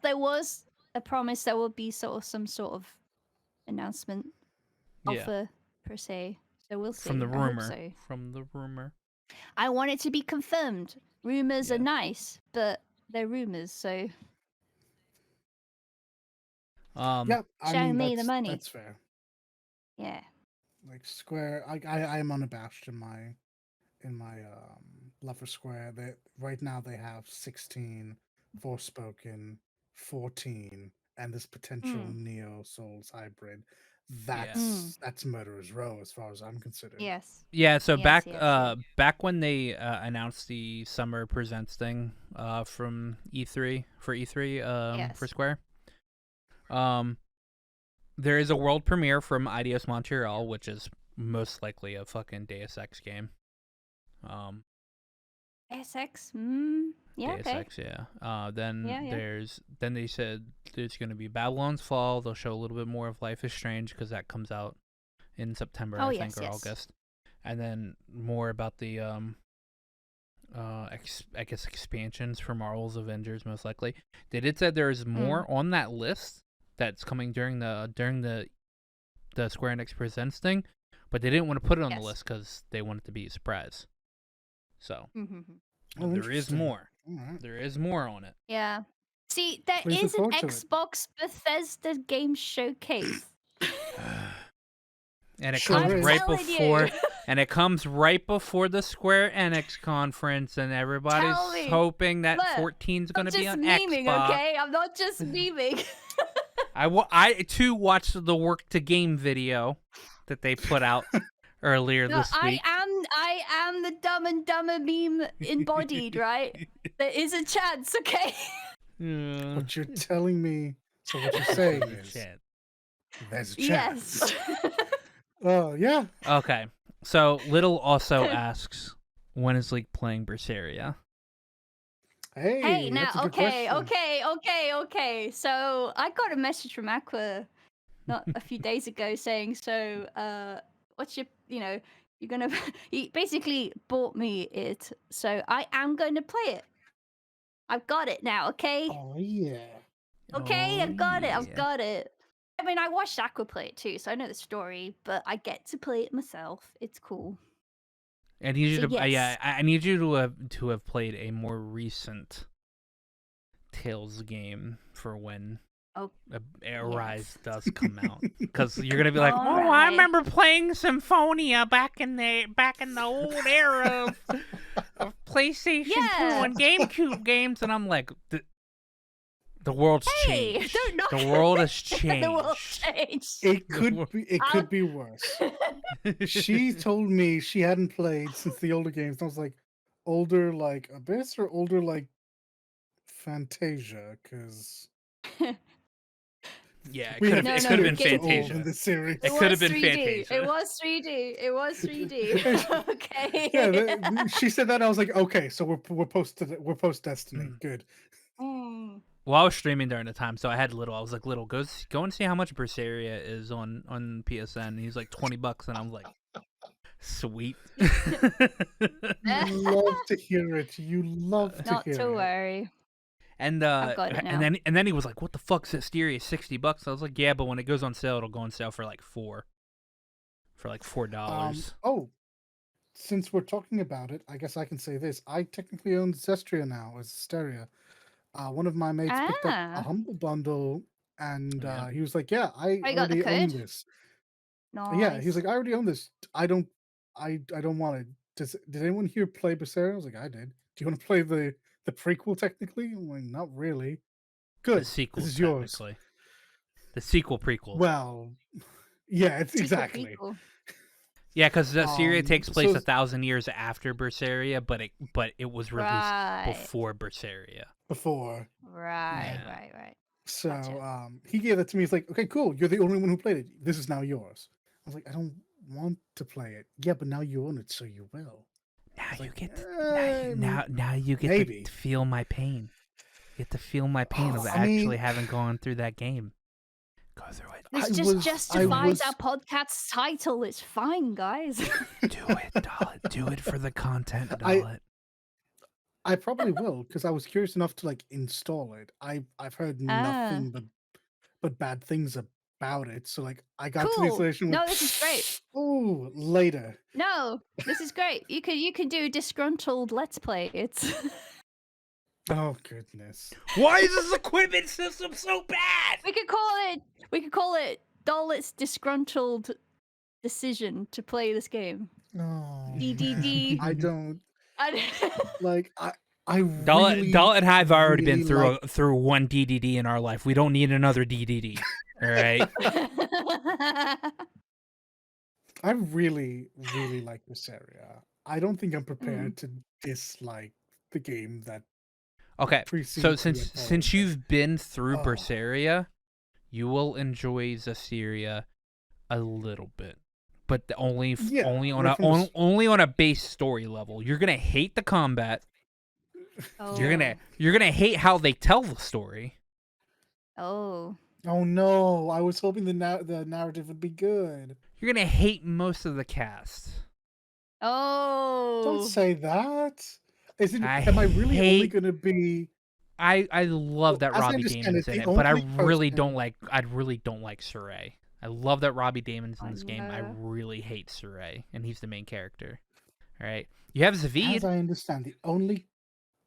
There was a promise there would be some sort of announcement, Yeah. alpha per se. So we'll see. From the I hope rumor. so. From the rumor. I want it to be confirmed. Rumors Yeah. are nice, but they're rumors. So Yeah, I show mean me the money. that's fair. Yeah. Like Square, I am unabashed in my love for Square. That right now they have 16, Forspoken, 14, and this potential Neo Souls hybrid. That's murderer's row as far as I'm considered. Yes. Yeah, so Yes, yes. back when they announced the Summer Presents thing from E3 for E3 for Yes. Square. There is a world premiere from Eidos Montreal, which is most likely a fucking Deus Ex game. SX. Yeah. Deus Okay. Ex, yeah. Then Yeah. then they said there's going to be Babylon's Fall. They'll show a little bit more of Life is Strange because that comes out in September, Oh, I yes, think, or yes. August. And then more about the I guess expansions for Marvel's Avengers, most likely. They did say there is more on that list that's coming during the Square Enix Presents thing, but they didn't want to put it on the list because they want it to be a surprise. So Oh, there is more. All right. There is more on it. Yeah. See, there Please look is an forward to it. Xbox Bethesda game showcase. And it Sure comes is. right telling before you. and it comes right before the Square Enix conference, and everybody's Tell me. hoping that Look, 14's going I'm to be just on memeing, Xbox. okay? I'm not just memeing. I too watched the work to game video that they put out earlier No, this week. I am the Dumb and Dumber meme embodied, right? There is a chance, okay? What you're telling me, so what you're saying is Shit. there's a chance. Yes. Oh yeah. Okay. So Little also asks, when is League playing Berseria? Hey, now, that's a good question. okay. So I got a message from Aqua not a few days ago saying, so, what's your, you're gonna, he basically bought me it, so I am going to play it. I've got it now, okay? Oh yeah. Okay, Oh, I've got yeah. it. I mean, I watched Aqua play it too, so I know the story, but I get to play it myself. It's cool. I need you So, to yes. I need you to have played a more recent Tales game for when Oh, Arise yes. does come out, because you're gonna be like, All oh, I right. remember playing Symphonia back in the old era of PlayStation 2 Yeah. and GameCube games, and I'm like, the world's Hey, changed. don't knock The world has changed. The world changed. It could be worse. She told me she hadn't played since the older games. And I was like, older like Abyss or older like Fantasia? Because Yeah, it we could have have No, been two old Fantasia. in this series. It could have been 3D. Fantasia. It was 3D. Okay. Yeah, she said that. And I was like, okay, so we're post Destiny. Good. Mm. Well, I was streaming during the time, so I had Little. I was like, Little, go and see how much Berseria is on PSN. And he's like $20, and I'm like, sweet. You love to hear it. You love to Not hear to it. worry. And I've got it now. and then he was like, "What the fuck's Hysteria? $60?" I was like, "Yeah, but when it goes on sale, it'll go on sale for like $4." Oh, since we're talking about it, I guess I can say this. I technically own Zestria now as Hysteria. One of my mates picked up a Humble Bundle, and Yeah. he was like, "Yeah, I Oh, you got the already own code? this." Nice. Yeah, he was like, "I already own this. I don't want it." Did anyone here play Berseria? I was like, "I did." Do you want to play the prequel? Technically, I'm like, not really. Good. The sequel, This is yours. technically. The sequel prequel. Well, yeah, it's Sequel, exactly. prequel. Yeah, because Syria takes place So 1,000 years after Berseria, but it was released Right. before Berseria. before, Right. Yeah. Right. so Gotcha. he gave that to me. He's like, okay, cool. You're the only one who played it. This is now yours. I was like, I don't want to play it. Yeah, but now you own it, so you will. Now It's you like, get to, now you get maybe. to feel my pain. You get to feel my pain of I actually mean, having gone through that game. Go through it. This I just was- justifies our podcast's title. It's fine, guys. Do it, doll it. Do it for the content, I- doll it. I probably will because I was curious enough to like install it. I've heard nothing but bad things about it. So like I got to the Cool. installation. No, this is great. Oh, later. No, this is great. You can do disgruntled let's play. It's Oh goodness. Why is this equipment system so bad? we could call it Dollet's disgruntled decision to play this game. Oh, DDD. man. I don't I- like. I Doll really. and I have already been really through one DDD in our life. We don't need another DDD. All right. I really like this area. I don't think I'm prepared to dislike the game that Okay. precedes. So the since Apollo. you've been through Oh. Berseria, you will enjoy Zasyria a little bit, but only Yeah, only on right from the only on a base story level. You're gonna hate the combat. You're gonna hate how they tell the story. Oh. Oh no! I was hoping the narrative would be good. You're gonna hate most of the cast. Oh. Don't say that. Is it? I Am I really only hate- going to be? I love that As I Robbie understand Damon's it, in the it, but I only really person- don't like. I really don't like Saray. I love that Robbie Damon's in I this game. I know. really hate Saray, and he's the main character. All right, you have As Zavid. I understand, the only.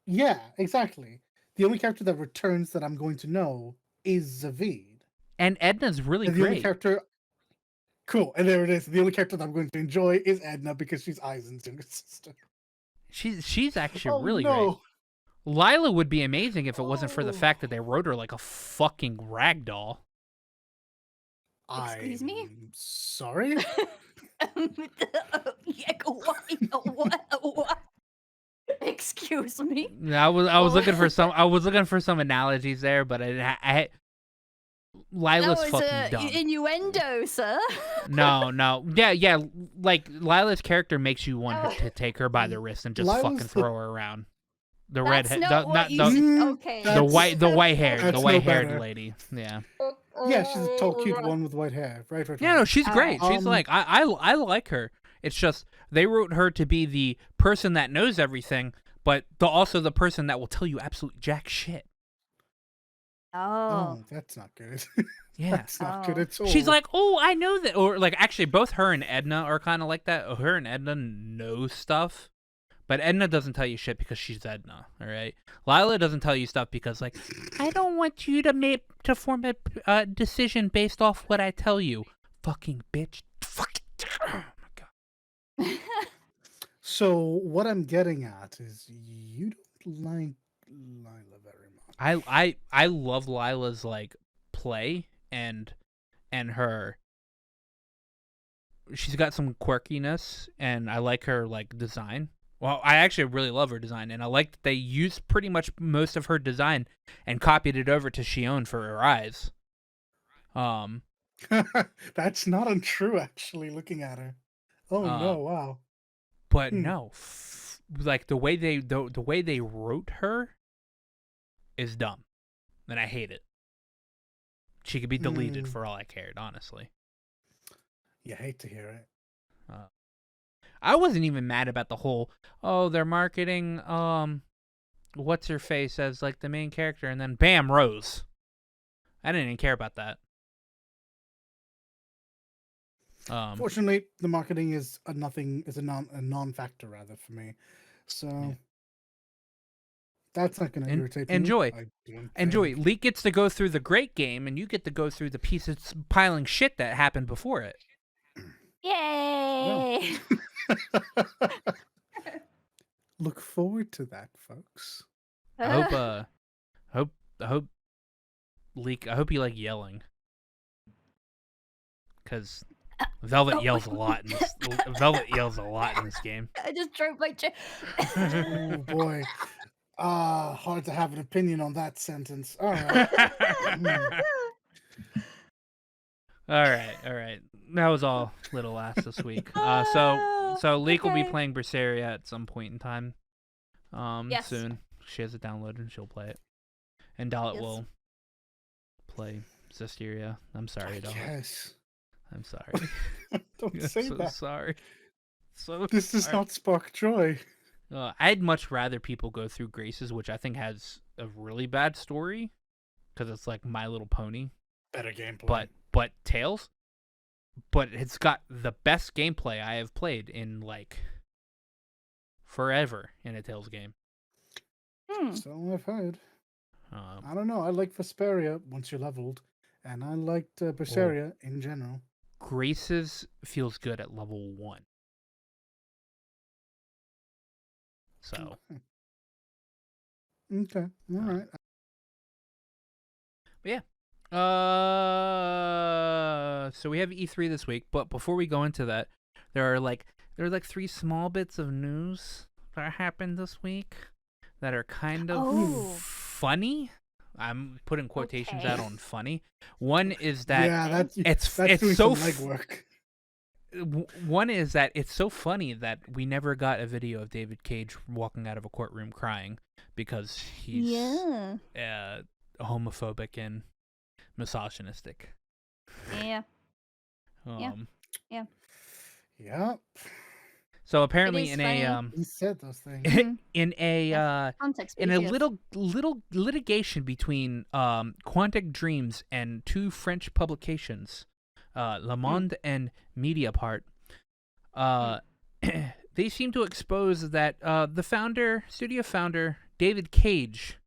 Yeah, exactly. The only character that returns that I'm going to know is Zavid. And Edna's really And the only great. character. Cool, and there it is. The only character that I'm going to enjoy is Edna because she's Aizen's younger sister. She's actually Oh really great. no! Lila would be amazing if it wasn't for the Oh. fact that they wrote her like a fucking ragdoll. Excuse me? I'm sorry. Yeah, what? Excuse me. I was Oh. looking for some analogies there, but Lila's That was fucking dumb. innuendo, sir. No, yeah. Like Lila's character makes you want her to take her by the wrist and just Lila's fucking the- throw her around. The That's redhead, not what you said. Okay. the That's- white haired, that's the no white haired better. lady. Yeah. Yeah, she's a tall, cute one with white hair. Right. Yeah, no, she's great. She's Um, like I like her. It's just they wrote her to be the person that knows everything, but also the person that will tell you absolute jack shit. Oh. Oh, that's not good. Yeah. That's not good Oh. at all. She's like, oh, I know that. Or, like, actually, both her and Edna are kind of like that. Her and Edna know stuff. But Edna doesn't tell you shit because she's Edna, all right? Lila doesn't tell you stuff because, like, I don't want you to form a decision based off what I tell you. Fucking bitch. Fucking. Oh, my God. So what I'm getting at is you don't like Lila very much. I love Lila's, like, play and her. She's got some quirkiness, and I like her, like, design. Well, I actually really love her design, and I like that they used pretty much most of her design and copied it over to Shion for her eyes. That's not untrue, actually. Looking at her. Oh no! Wow. But Hmm. no, like the way they wrote her is dumb, and I hate it. She could be deleted for all I cared, honestly. You hate to hear it. I wasn't even mad about the whole, oh, they're marketing what's her face as like the main character, and then bam, Rose. I didn't even care about that. Fortunately, the marketing is a non-factor rather for me. So Yeah. that's not going to irritate me. Enjoy. I don't Enjoy. think. Leek gets to go through the great game, and you get to go through the pieces piling shit that happened before it. Yay! Look forward to that, folks. I hope Leek. I hope you like yelling, because Velvet Oh. yells a lot in this. Velvet yells a lot in this game. I just dropped my chair. Oh boy. Hard to have an opinion on that sentence. All right. All right. That was all Little Ass this week. So Leek will be Okay. playing Berseria at some point in time. Yes. Soon. She has it downloaded and she'll play it. And Dalit Yes. will play Zestiria. I'm sorry, Dalit. Yes. I'm sorry. Don't I'm say so that. sorry. So This does sorry. not spark joy. I'd much rather people go through Graces, which I think has a really bad story, because it's like My Little Pony. Better gameplay. But Tails, but it's got the best gameplay I have played in like forever in a Tails game. So I've heard. Um, I don't know. I like Vesperia once you're leveled, and I liked Berseria in general. Graces feels good at level 1. So Okay. All right. yeah. So we have E3 this week, but before we go into that, there are like 3 small bits of news that happened this week that are kind of Oh. funny. I'm putting quotations out Okay. on funny. One is that Yeah, that's it's doing so some legwork. one is that it's so funny that we never got a video of David Cage walking out of a courtroom crying because he's Yeah. homophobic and misogynistic. Yeah. Yep. So apparently is in funny. a He said those things. in a Yes. Context. in a yes. little litigation between Quantic Dreams and 2 French publications, Le Monde and Mediapart, they seem to expose that the studio founder David Cage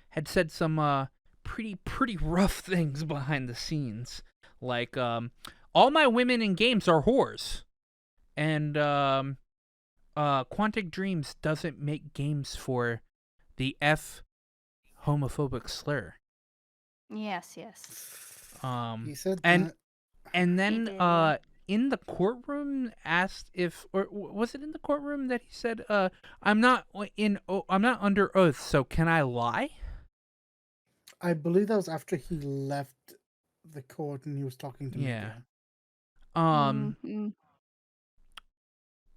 had said some pretty rough things behind the scenes, like all my women in games are whores, and Quantic Dreams doesn't make games for the homophobic slur. Yes. He said and that. and He then did, yeah. in the courtroom asked if, or was it in the courtroom that he said, I'm not under oath, so can I lie? I believe that was after he left the court and he was talking to Yeah. media.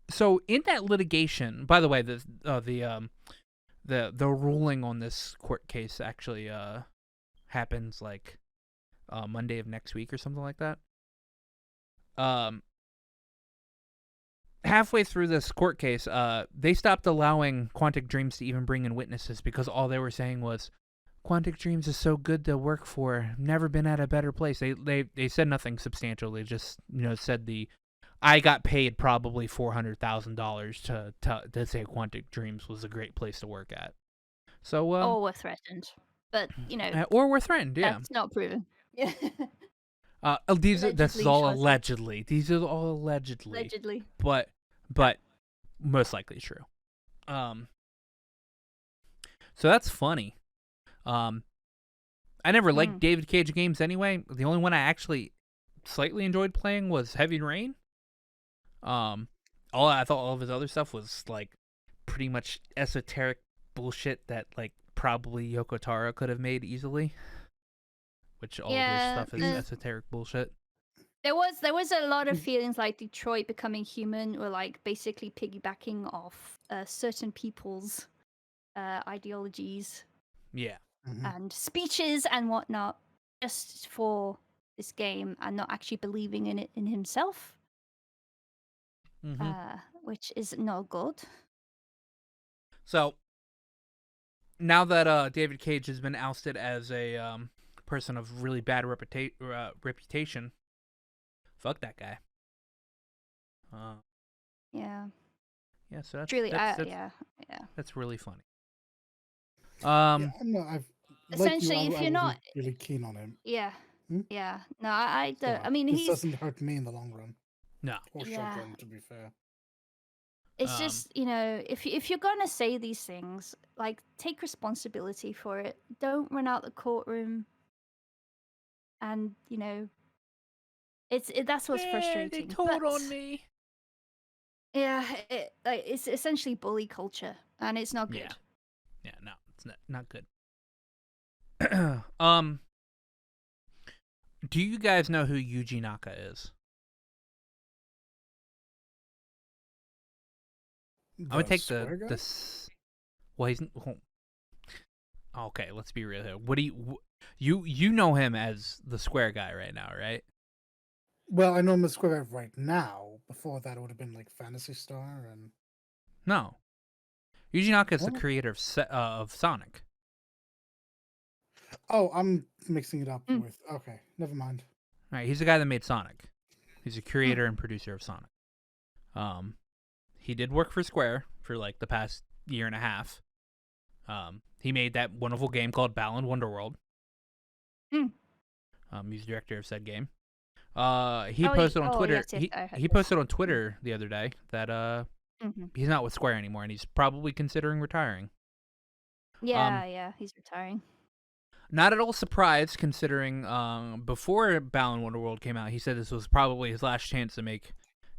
So in that litigation, by the way, the ruling on this court case actually happens like Monday of next week or something like that. Halfway through this court case, they stopped allowing Quantic Dreams to even bring in witnesses because all they were saying was, Quantic Dreams is so good to work for. Never been at a better place. They said nothing substantial. They just said I got paid probably $400,000 to say Quantic Dreams was a great place to work at. So Or were threatened, but or we're threatened, yeah. that's not proven. Yeah. This is all Shazzy. allegedly. These are all allegedly. Allegedly. But most likely true. So that's funny. I never liked David Cage games anyway. The only one I actually slightly enjoyed playing was Heavy Rain. I thought all of his other stuff was like pretty much esoteric bullshit that like probably Yoko Taro could have made easily. Which all of his stuff is esoteric bullshit. There was a lot of feelings like Detroit Becoming Human were like basically piggybacking off certain people's ideologies. Yeah. And speeches and whatnot, just for this game, and not actually believing in it in himself, which is not good. So now that David Cage has been ousted as a person of really bad reputation, fuck that guy. Yeah. Yeah. So that's really, that's really funny. Essentially, if you're not really keen on him. Yeah. Yeah. No, I don't. I mean, this doesn't hurt me in the long run. No. Or short run, to be fair. It's just, if you're gonna say these things, like, take responsibility for it. Don't run out the courtroom and That's what's Yeah, they frustrating. told But on me. yeah, it's essentially bully culture, and it's not Yeah, good. yeah, no, it's not good. um, do you guys know who Yuji Naka is? I'm gonna The take square guy? well, he's okay. Let's be real here. What do you know him as the square guy right now, right? Well, I know him as square guy right now. Before that, it would have been like Fantasy Star and. No, Yuji Naka is the Oh, creator of Sonic. oh, I'm mixing it up Mm, with. Okay, never mind. All right, he's the guy that made Sonic. He's a mm. creator and producer of Sonic. Um, he did work for Square for like the past year and a half. He made that wonderful game called Balan Wonderworld. Mm. He's the director of said game. He Oh, posted on Twitter. yes, yes, I heard He this. posted on Twitter the other day that Mm-hmm. he's not with Square anymore and he's probably considering retiring. Yeah, he's retiring. Not at all surprised considering before Balan Wonderworld came out, he said this was probably his last chance to make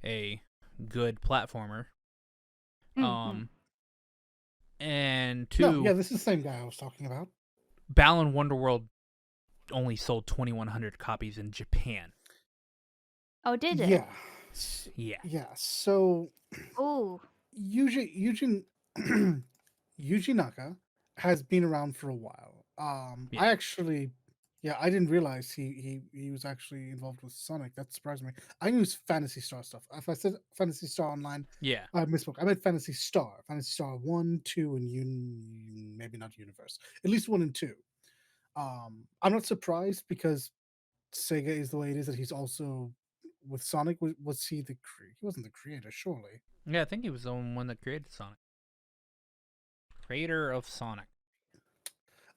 a good platformer. Mm-hmm. And No, yeah, two, this is the same guy I was talking about. Balan Wonderworld only sold 2,100 copies in Japan. Oh, did it? Yeah, Yeah. yeah. So Oh, Eugene Yuji Naka has been around for a while. Yeah. I actually, yeah, I didn't realize he was actually involved with Sonic. That surprised me. I knew Fantasy Star stuff. If I said Fantasy Star Online, Yeah. I misspoke. I meant Fantasy Star, Fantasy Star 1, 2, and maybe not Universe. At least 1 and 2. I'm not surprised because Sega is the way it is that he's also with Sonic. Was he he wasn't the creator, surely. Yeah, I think he was the one that created Sonic. Creator of Sonic.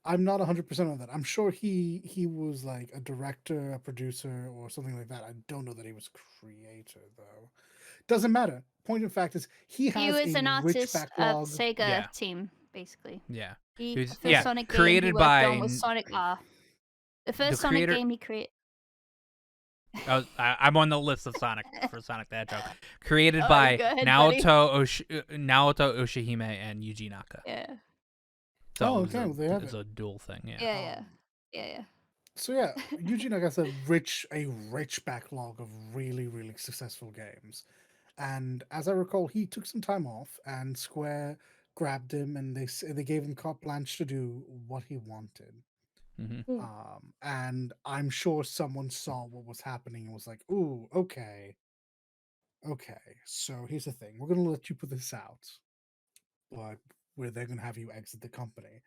I'm not 100% on that. I'm sure he was like a director, a producer, or something like that. I don't know that he was creator though. Doesn't matter. Point of fact is he he has was a an rich artist at backlog. Yeah. Sega team, basically. Yeah. He He was first yeah, Sonic game he created worked by on was Sonic R. The the first Sonic creator game he created. I'm on the list of Sonic for Sonic the Hedgehog. Created Oh, by go ahead, buddy. Naoto Oshihime and Yuji Naka. Yeah, So Oh, okay, well, they have it's it. a dual thing, yeah. yeah, Um, yeah. so yeah, Yuji Naka has a rich backlog of really, really successful games. And as I recall, he took some time off, and Square grabbed him, and they gave him carte blanche to do what he wanted. Mm-hmm. Mm. And I'm sure someone saw what was happening and was like, "Ooh, okay, okay. So here's the thing: we're gonna let you put this out, but we're then gonna have you exit the company."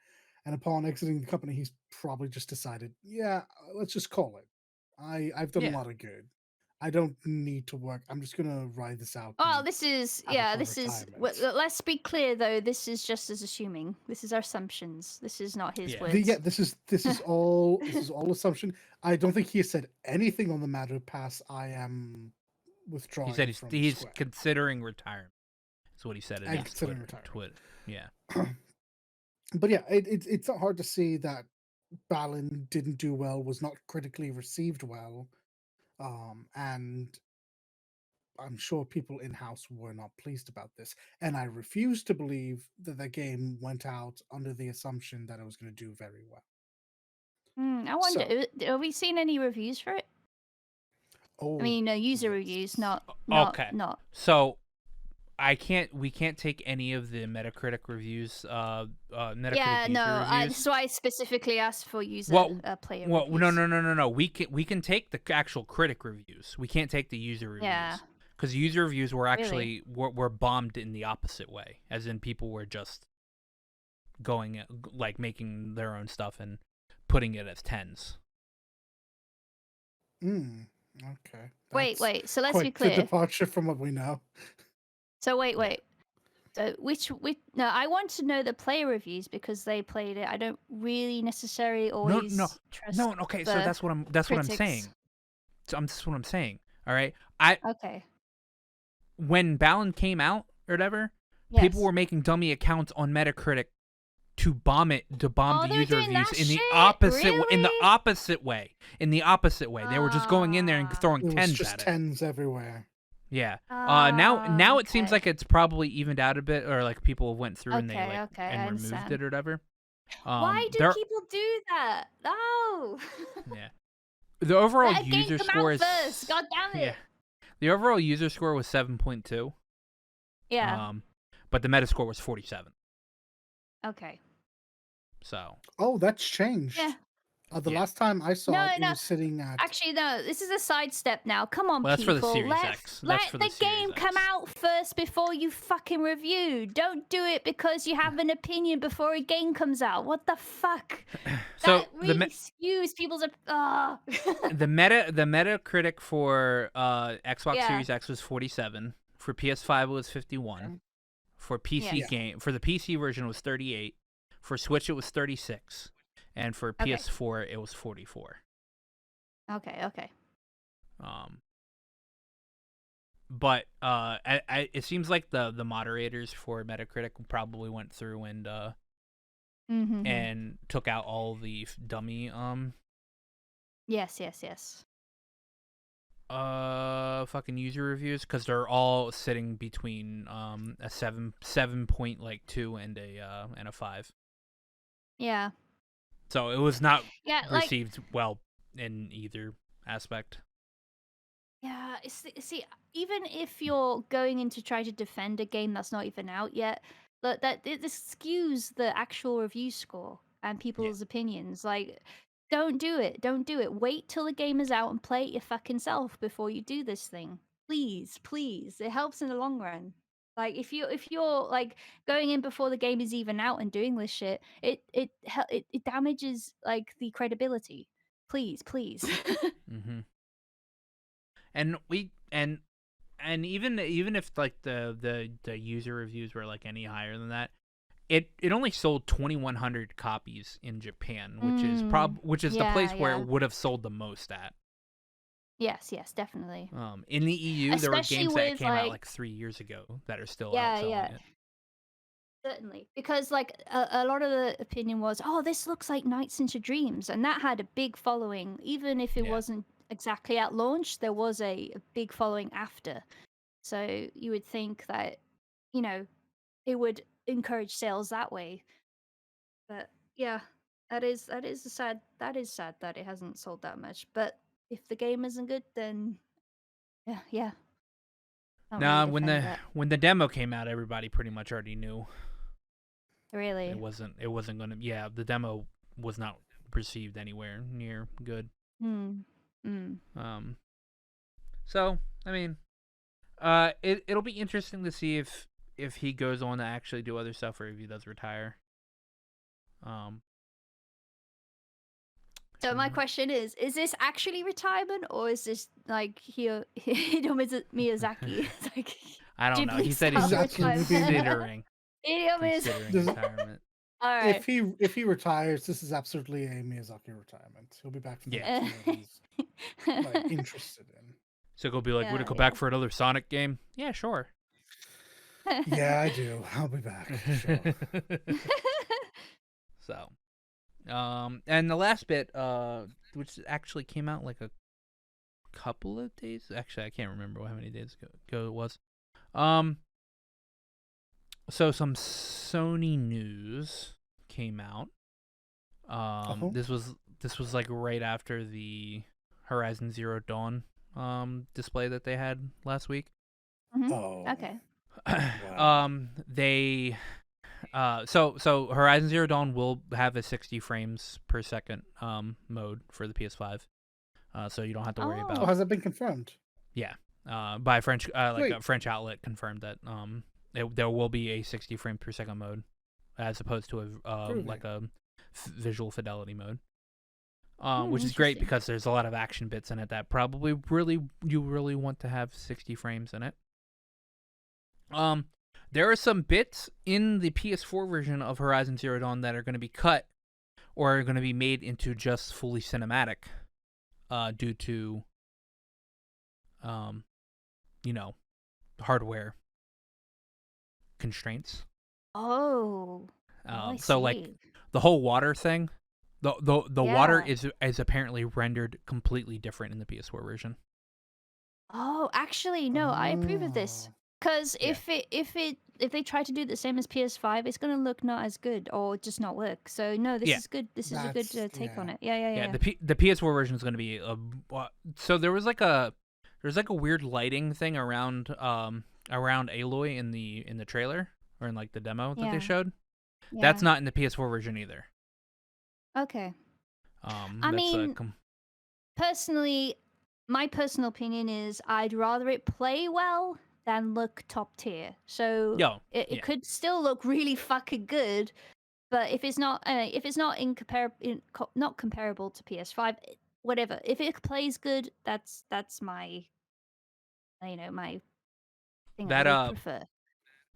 And upon exiting the company, he's probably just decided, "Yeah, let's just call it. I've done a Yeah. lot of good. I don't need to work. I'm just gonna ride this out Oh, and this is have a full this is. retirement." Let's be clear though. This is just as assuming. This is our assumptions. This is not his Yeah. Yeah, words. this is all assumption. I don't think he has said anything on the matter past I am He said withdrawing from he's Square considering retirement. That's what he said in and his considering Twitter. retirement. Yeah. But yeah, it's not hard to see that Balin didn't do well, was not critically received well, and I'm sure people in house were not pleased about this. And I refuse to believe that the game went out under the assumption that it was going to do very well. I wonder. So, Have we seen any reviews for it? I oh mean, user reviews, yes. Okay. not. So we can't take any of the Metacritic reviews, Metacritic Yeah, user no. reviews. This is why I specifically asked for user player Well, reviews. no. We can take the actual critic reviews. We can't take the user reviews. Yeah. Because user reviews were actually were bombed in the opposite way, as in people were just going like making their own stuff and putting it as 10s. Okay. Wait. That's So let's be quite the clear. departure from what we know. So wait. So which no, I want to know the player reviews because they played it. I don't really necessarily always trust. No. Okay, so the that's what I'm critics. saying. So that's what I'm saying. All right. Okay. When Balan came out or whatever, Yes. people were making dummy accounts on Metacritic to bomb Oh, the they were user doing reviews that in the shit? opposite Really? in the opposite way. They were just going in there and Ah. throwing It was tens just at it. tens everywhere. Yeah. Now it seems Okay. like it's probably evened out a bit, or like people went through and they Okay, I removed understand. it or whatever. Why do There people do that? No. yeah. The overall Let a game user come score out is first. God damn yeah. it. The overall user score was 7.2. Yeah. But the Metascore was 47. Okay. So Oh, that's Yeah. changed. The Yeah. last time I saw No, it, it no. was sitting at. Actually, no. This is a sidestep now. Come on, well, that's for the people. Series X. That's Let for the the Series game come X. out first before you fucking review. Don't do it because you have an opinion before a game comes out. What the fuck? So That really skews people's. the Metacritic for Xbox Yeah. Series X was 47. For PS5 it was 51. Okay. For PC Yes. game for the PC version it was 38. For Switch it was 36. And for Okay. PS4 it was 44. Okay. But it seems like the moderators for Metacritic probably went through and and took out all the dummy Yes. fucking user reviews because they're all sitting between a 7.2 and a 5. Yeah. So it was not Yeah. received well in either aspect. Yeah, see, even if you're going in to try to defend a game that's not even out yet, this skews the actual review score and people's opinions. Like, don't do it. Don't do it. Wait till the game is out and play it your fucking self before you do this thing. Please, please. It helps in the long run. Like, if you're like going in before the game is even out and doing this shit, it damages like the credibility. Please. Mm-hmm. And even if like the user reviews were like any higher than that, it only sold 2,100 copies in Japan, which is the place where it would have sold the most at. Yes, definitely. In the EU, there were Especially games that with, came out like like 3 years ago that are still Yeah, outselling it. certainly. Because, like, a lot of the opinion was, "Oh, this looks like Nights into Dreams," and that had a big following. Even if it Yeah. wasn't exactly at launch, there was a big following after. So you would think that, you know, it would encourage sales that way. But yeah, that is sad. That is sad that it hasn't sold that much. But if the game isn't good, then yeah. Can't Nah, really defend that. when the demo came out, everybody pretty much already knew Really. it wasn't gonna. Yeah, the demo was not received anywhere near good. So I mean, it'll be interesting to see if he goes on to actually do other stuff or if he does retire. So my question is this actually retirement or is this like Hideo Miyazaki? Like I don't know. Ghibli He said he's style absolutely retirement? considering Hideo Miyazaki. There's- retirement. All right. If he retires, this is absolutely a Miyazaki retirement. He'll be back for the Yeah. next one he's like interested in. So go be like, would it go Yeah. back for another Sonic game? Yeah, sure. Yeah, I do. I'll be back. Sure. So, and the last bit, which actually came out like a couple of days. Actually, I can't remember how many days ago it was. So some Sony news came out. This was like right after the Horizon Zero Dawn display that they had last week. Oh. Okay. Wow. They so Horizon Zero Dawn will have a 60 frames per second mode for the PS5. So you don't have to worry Oh, about has that been confirmed? by French like a Wait. French outlet confirmed that there will be a 60 frame per second mode as opposed to a like a visual fidelity mode. Which is great Interesting. because there's a lot of action bits in it that probably you really want to have 60 frames in it. There are some bits in the PS4 version of Horizon Zero Dawn that are going to be cut or are going to be made into just fully cinematic, due to, hardware constraints. Oh. I So like see. the whole water thing, the water Yeah. is apparently rendered completely different in the PS4 version. Oh, actually, no, I approve of this. Oh, Because Yeah. if they try to do the same as PS5, it's gonna look not as good or just not work. So no, this Yeah. is good. This is a good that's take yeah. on it. Yeah, yeah, Yeah, yeah. the PS4 version is going to be so there's like a weird lighting thing around Aloy in the trailer or in like the demo that they Yeah, showed. That's yeah. not in the PS4 version either. Okay. I That's a mean, personally, my personal opinion is I'd rather it play well than look top tier. So yo, it yeah. could still look really fucking good, but if it's not not comparable to PS5, whatever. If it plays good, that's my my thing I That would prefer.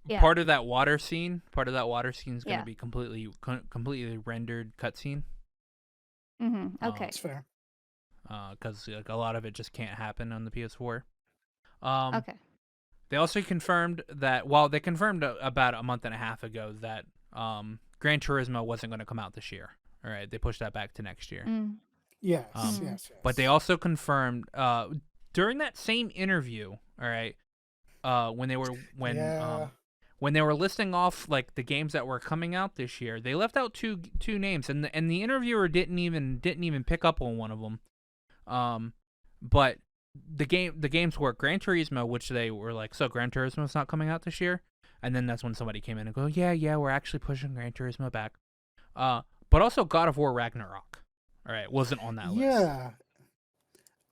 Yeah, part of that water scene is going to yeah. be completely rendered cutscene. Okay. It's fair. Because like a lot of it just can't happen on the PS4. Um, Okay. They also confirmed that, well, they confirmed about a month and a half ago that Gran Turismo wasn't going to come out this year. All right, they pushed that back to next year. Mm. Yes, Um, Mm. yes, but they yes. also confirmed during that same interview, all right, when they were Yeah. when they were listing off like the games that were coming out this year, they left out two names, and the interviewer didn't even pick up on one of them. But the games were Gran Turismo, which they were like, so Gran Turismo's not coming out this year, and then that's when somebody came in and go, yeah, we're actually pushing Gran Turismo back. But also God of War Ragnarok, all right, wasn't on that list. Yeah.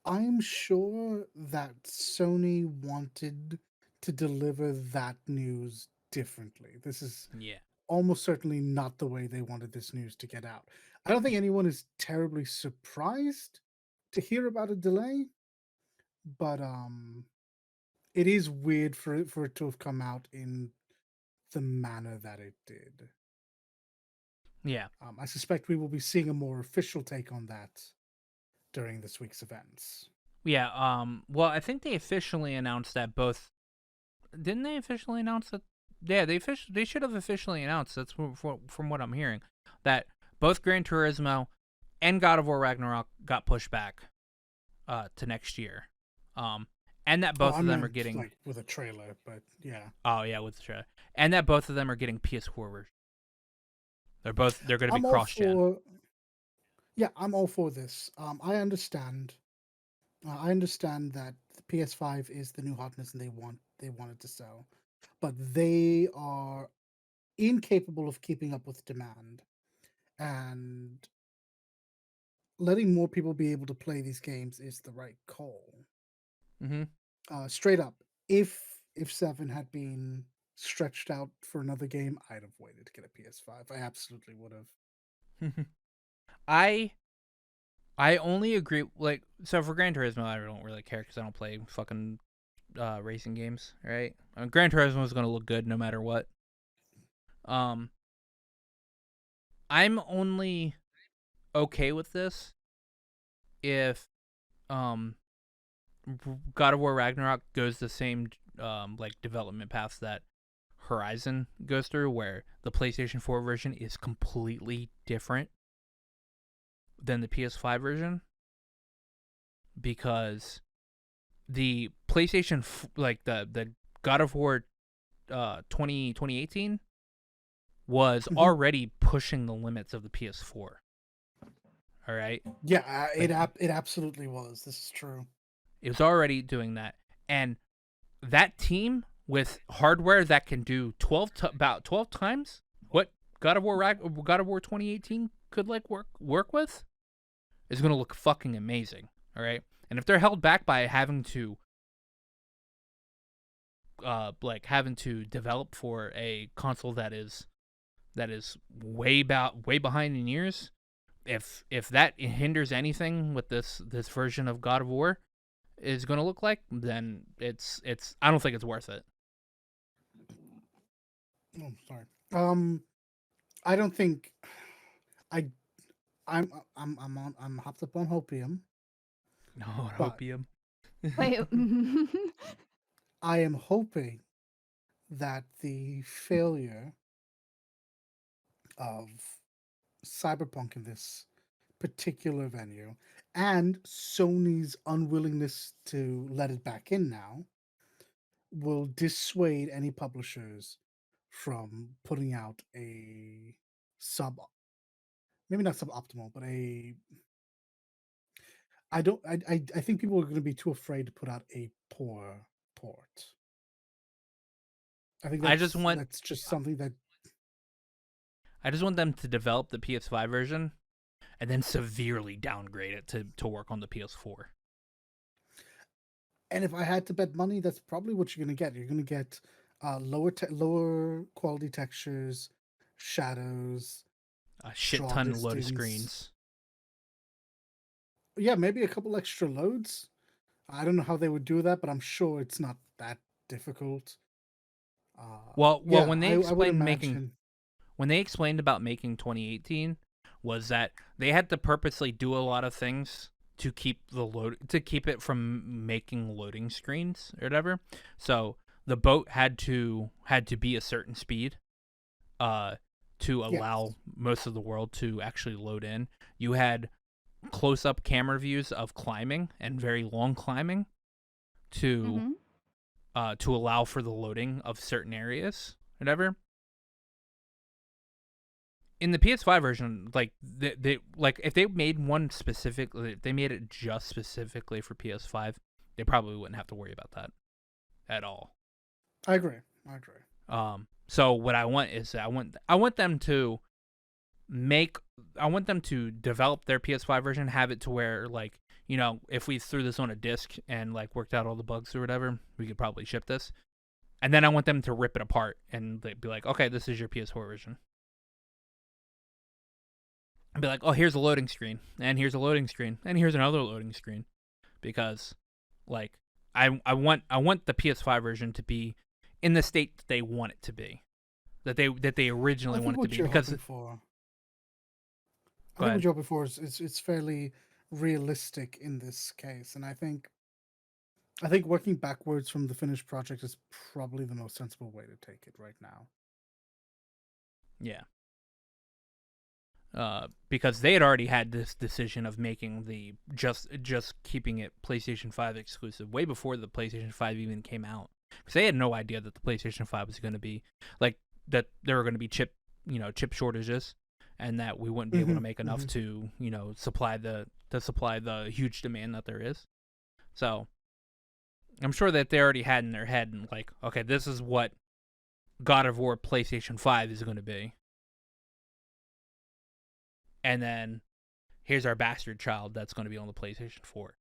I'm sure that Sony wanted to deliver that news differently. This is Yeah, almost certainly not the way they wanted this news to get out. I don't think anyone is terribly surprised to hear about a delay, but it is weird for it to have come out in the manner that it did. yeah, I suspect we will be seeing a more official take on that during this week's events. yeah. Well, I think they officially announced that both. Didn't they officially announce that? Yeah, they should have officially announced. That's from what I'm hearing, that both Gran Turismo and God of War Ragnarok got pushed back to next year. Um, and that Oh, both I of them are meant getting. like with a trailer, but yeah. Oh yeah, with the trailer, and that both of them are getting PS4 version. They're going to be I'm all cross gen. for Yeah, I'm all for this. I understand. I understand that the PS5 is the new hotness and they want it to sell, but they are incapable of keeping up with demand and letting more people be able to play these games is the right call. Mm-hmm. Straight up, if Seven had been stretched out for another game, I'd have waited to get a PS5. I absolutely would have. I I only agree like so for Gran Turismo I don't really care because I don't play fucking racing games, right? Gran Turismo is going to look good no matter what. Um, I'm only okay with this if um God of War Ragnarok goes the same like development paths that Horizon goes through, where the PlayStation 4 version is completely different than the PS5 version, because the PlayStation like the God of War 2018 was Mhm. already pushing the limits of the PS4. All right, Yeah, like it absolutely was. This is true. it was already doing that, and that team with hardware that can do about 12 times what God of War 2018 could like work with is going to look fucking amazing, all right? And if they're held back by having to develop for a console that is way behind in years, if that hinders anything with this version of God of War is going to look like, then it's I don't think it's worth it. Oh, sorry. Um, I don't think I I'm hopped up on hopium, No, but hopium. Wait. I am hoping that the failure of Cyberpunk in this particular venue, and Sony's unwillingness to let it back in now will dissuade any publishers from putting out a sub, maybe not suboptimal, but a I don't I think people are going to be too afraid to put out a poor port. I think I just want that's just something that I just want them to develop the PS5 version and then severely downgrade it to work on the PS4. and if I had to bet money, that's probably what you're going to get. You're going to get lower quality textures, shadows, A shit draw ton of loaded distance. screens. Yeah, maybe a couple extra loads. I don't know how they would do that, but I'm sure it's not that difficult. Well, Yeah, when they I would explained making imagine. when they explained about making 2018 was that they had to purposely do a lot of things to keep it from making loading screens or whatever. So the boat had to be a certain speed to allow Yes. most of the world to actually load in. You had close-up camera views of climbing and very long climbing to Mm-hmm. to allow for the loading of certain areas, whatever. In the PS5 version, like they like if they made one specifically, if they made it just specifically for PS5, they probably wouldn't have to worry about that at all. I agree. So what I want is I want them to develop their PS5 version, have it to where, like, you know, if we threw this on a disc and like worked out all the bugs or whatever, we could probably ship this. And then I want them to rip it apart and they'd be like, okay, this is your PS4 version. And be like, oh, here's a loading screen, and here's a loading screen, and here's another loading screen, because, like, I want the PS5 version to be in the state that they want it to be, that they originally I think want it to what be. you're Because hoping for. I go think what ahead. you're hoping for is it's fairly realistic in this case, and I think working backwards from the finished project is probably the most sensible way to take it right now. Yeah. Because they had already had this decision of making the just keeping it PlayStation 5 exclusive way before the PlayStation 5 even came out. Because they had no idea that the PlayStation 5 was going to be like that. There were going to be chip shortages, and that we wouldn't be able to make enough to supply the huge demand that there is. So I'm sure that they already had in their head and like, okay, this is what God of War PlayStation 5 is going to be. And then here's our bastard child that's going to be on the PlayStation 4.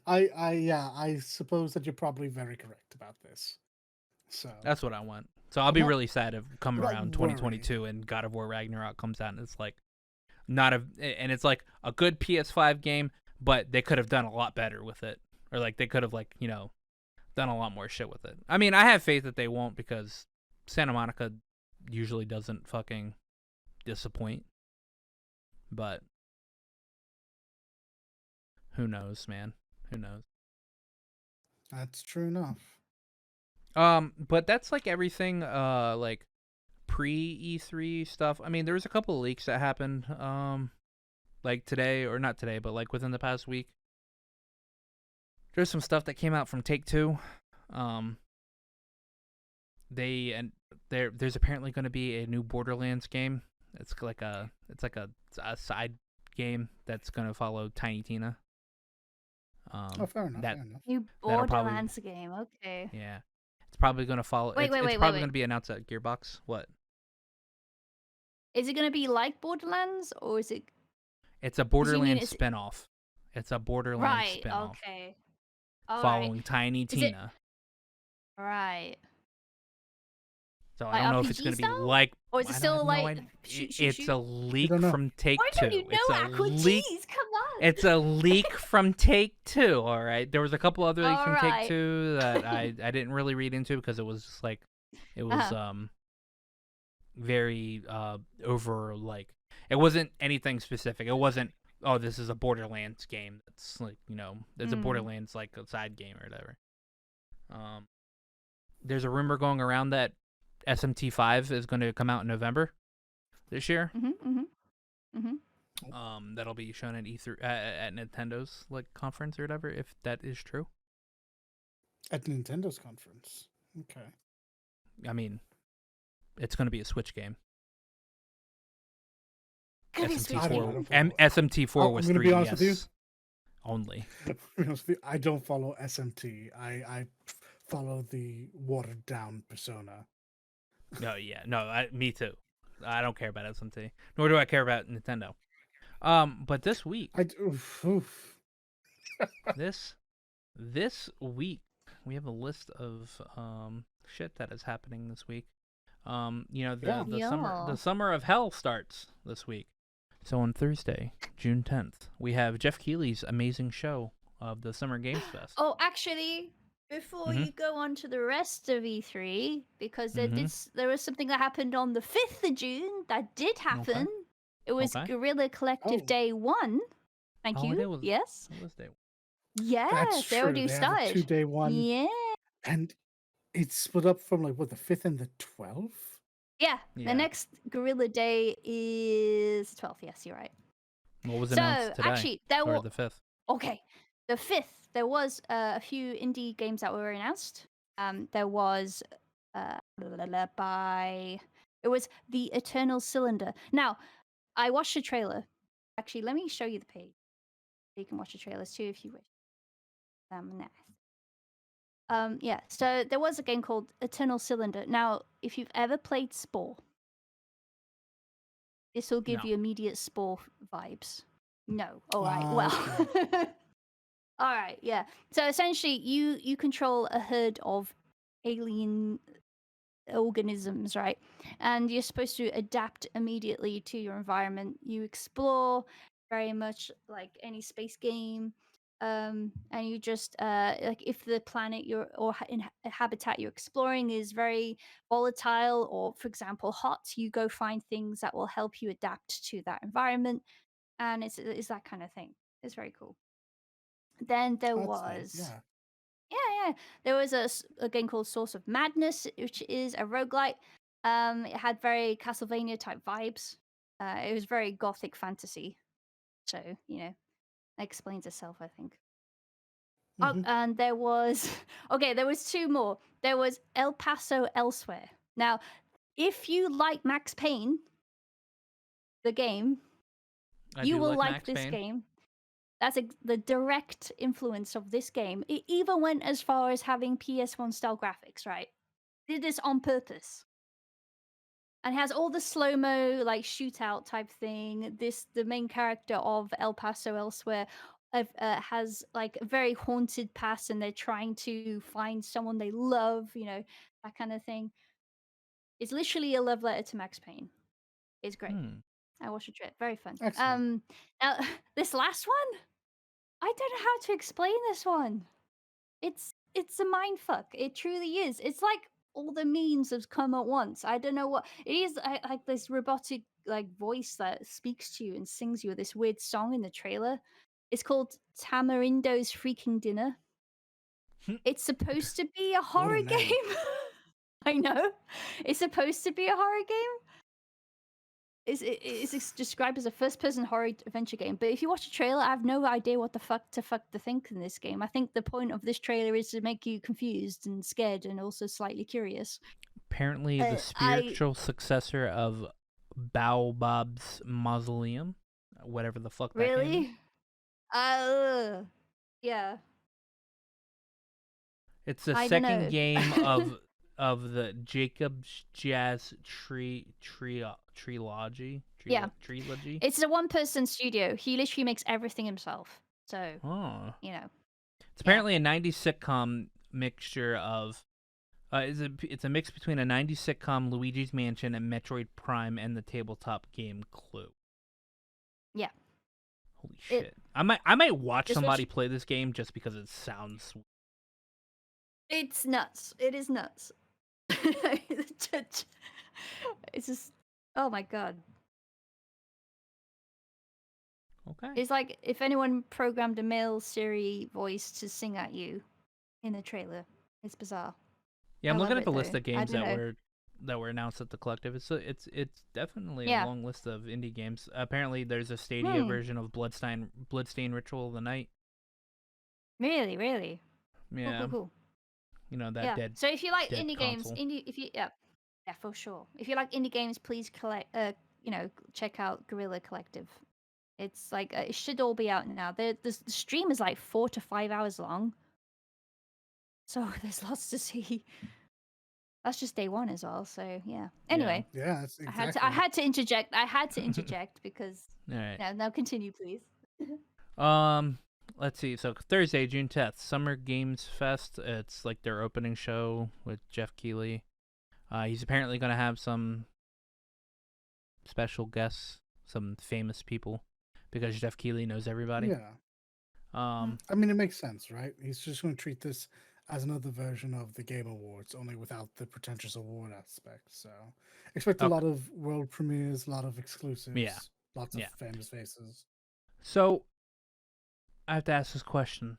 I suppose that you're probably very correct about this. So That's what I want. So I'll be really sad if come I'm not around worried. 2022 and God of War Ragnarok comes out and it's like it's like a good PS5 game, but they could have done a lot better with it, or like they could have done a lot more shit with it. I mean, I have faith that they won't, because Santa Monica usually doesn't fucking disappoint. But who knows, man? Who knows? That's true enough. But that's like everything like pre E3 stuff. I mean, there was a couple of leaks that happened like today, or not today, but like within the past week. There's some stuff that came out from Take-Two. There's apparently going to be a new Borderlands game. It's like a side game that's going to follow Tiny Tina. Fair enough. New Borderlands game, okay. Yeah, it's probably going to follow. It's probably going to be announced at Gearbox. What? Is it going to be like Borderlands, or is it? It's a Borderlands spinoff. It's a Borderlands spinoff. Right. Okay. Following Tiny Tina. Right. So I don't know if it's going to be like, or is it still like? It's a leak from Take-Two. Why don't you know Aqua? Come on. It's a leak from Take-Two. All right. There was a couple other leaks from Take-Two that I didn't really read into, because it was just like it was very over, like it wasn't anything specific. It wasn't, oh, this is a Borderlands game that's like, it's a Borderlands like a side game or whatever. There's a rumor going around that SMT5 is going to come out in November this year. That'll be shown at E3 at Nintendo's conference or whatever, if that is true. At Nintendo's conference. Okay. I mean, it's going to be a Switch game. Could be Switch I don't game. know. SMT4 was I'm gonna be honest with you. 3DS only. To be honest with you, I don't follow SMT. I follow the watered down Persona. Me too. I don't care about SMT, nor do I care about Nintendo. But this week, this week we have a list of shit that is happening this week. The summer of hell starts this week. So on Thursday, June 10th, we have Jeff Keighley's amazing show of the Summer Games Fest. Oh, actually, before you go on to the rest of E3, because there was something that happened on the 5th of June that did happen. Okay. It was Guerrilla Collective Day 1. Thank you. Yes. It was day 1. Yes, That's they true. already They have started. a 2-day one. Yeah. And it's split up from the 5th and the 12th? Yeah. The next Guerrilla Day is 12th. Yes, you're right. What was announced today? Actually, or the 5th? Okay. The 5th, there was a few indie games that were announced. There was it was The Eternal Cylinder. Now, I watched the trailer. Actually, let me show you the page. You can watch the trailers too if you wish. Nice. Yeah, so there was a game called Eternal Cylinder. Now, if you've ever played Spore, this will give you immediate Spore vibes. No. All right. Well. Okay. All right. Yeah. So essentially, you control a herd of alien organisms, right? And you're supposed to adapt immediately to your environment. You explore very much like any space game. And you just like if the planet habitat you're exploring is very volatile or, for example, hot, you go find things that will help you adapt to that environment, and it's that kind of thing. It's very cool. Then there That's nice, was yeah. yeah. There was a game called Source of Madness, which is a roguelite. It had very Castlevania type vibes. It was very gothic fantasy. So, that explains itself, I think. Oh, and there was there was 2 more. There was El Paso Elsewhere. Now, if you like Max Payne, the game, you will like this game. That's the direct influence of this game. It even went as far as having PS1 style graphics, right? Did this on purpose. And has all the slow-mo, like, shootout type thing. The main character of El Paso Elsewhere has, like, a very haunted past, and they're trying to find someone they love, that kind of thing. It's literally a love letter to Max Payne. It's great. I watched it. Very fun. Excellent. Now, this last one, I don't know how to explain this one. It's a mind fuck. It truly is. It's like all the memes have come at once. I don't know what it is. Like this robotic voice that speaks to you and sings you this weird song in the trailer. It's called Tamarindo's Freaking Dinner. It's supposed to be a horror game. I know. It's supposed to be a horror game. It's described as a first-person horror adventure game, but if you watch the trailer, I have no idea what the fuck to think in this game. I think the point of this trailer is to make you confused and scared and also slightly curious. Apparently, the spiritual successor of Baobab's Mausoleum, whatever the fuck that game is. Really? Yeah. It's the second game of the Jacob's Jazz trilogy. Trilogy. It's a one-person studio. He literally makes everything himself. So, it's apparently a 90s sitcom mixture of. It's a mix between a 90s sitcom, Luigi's Mansion, and Metroid Prime, and the tabletop game Clue. Yeah. Holy shit! I might watch somebody play this game just because it sounds. It's nuts. It is nuts. It's just, oh my god. Okay. It's like if anyone programmed a male Siri voice to sing at you in a trailer. It's bizarre. Yeah, I'm looking at the list of games that were that were announced at the collective. It's definitely a Yeah. long list of indie games. Apparently, there's a Stadia Hmm. version of Bloodstained Ritual of the Night. Really, really. Cool, Yeah, cool, cool. you know that Yeah. dead So if you like dead indie games, console. yeah, for sure. If you like indie games, please check out Gorilla Collective. It's like it should all be out now. The stream is like 4 to 5 hours long, so there's lots to see. That's just day one as well. So yeah. Yeah. Anyway, Yeah, that's I exactly. had to interject. I had to interject because All right. now continue, please. Um, let's see. So Thursday, June 10th, Summer Games Fest. It's like their opening show with Jeff Keighley. He's apparently going to have some special guests, some famous people, because Jeff Keighley knows everybody. Yeah. I mean, it makes sense, right? He's just going to treat this as another version of the Game Awards, only without the pretentious award aspect. So expect a Okay. lot of world premieres, a lot of exclusives, Yeah. lots of Yeah. famous faces. So I have to ask this question: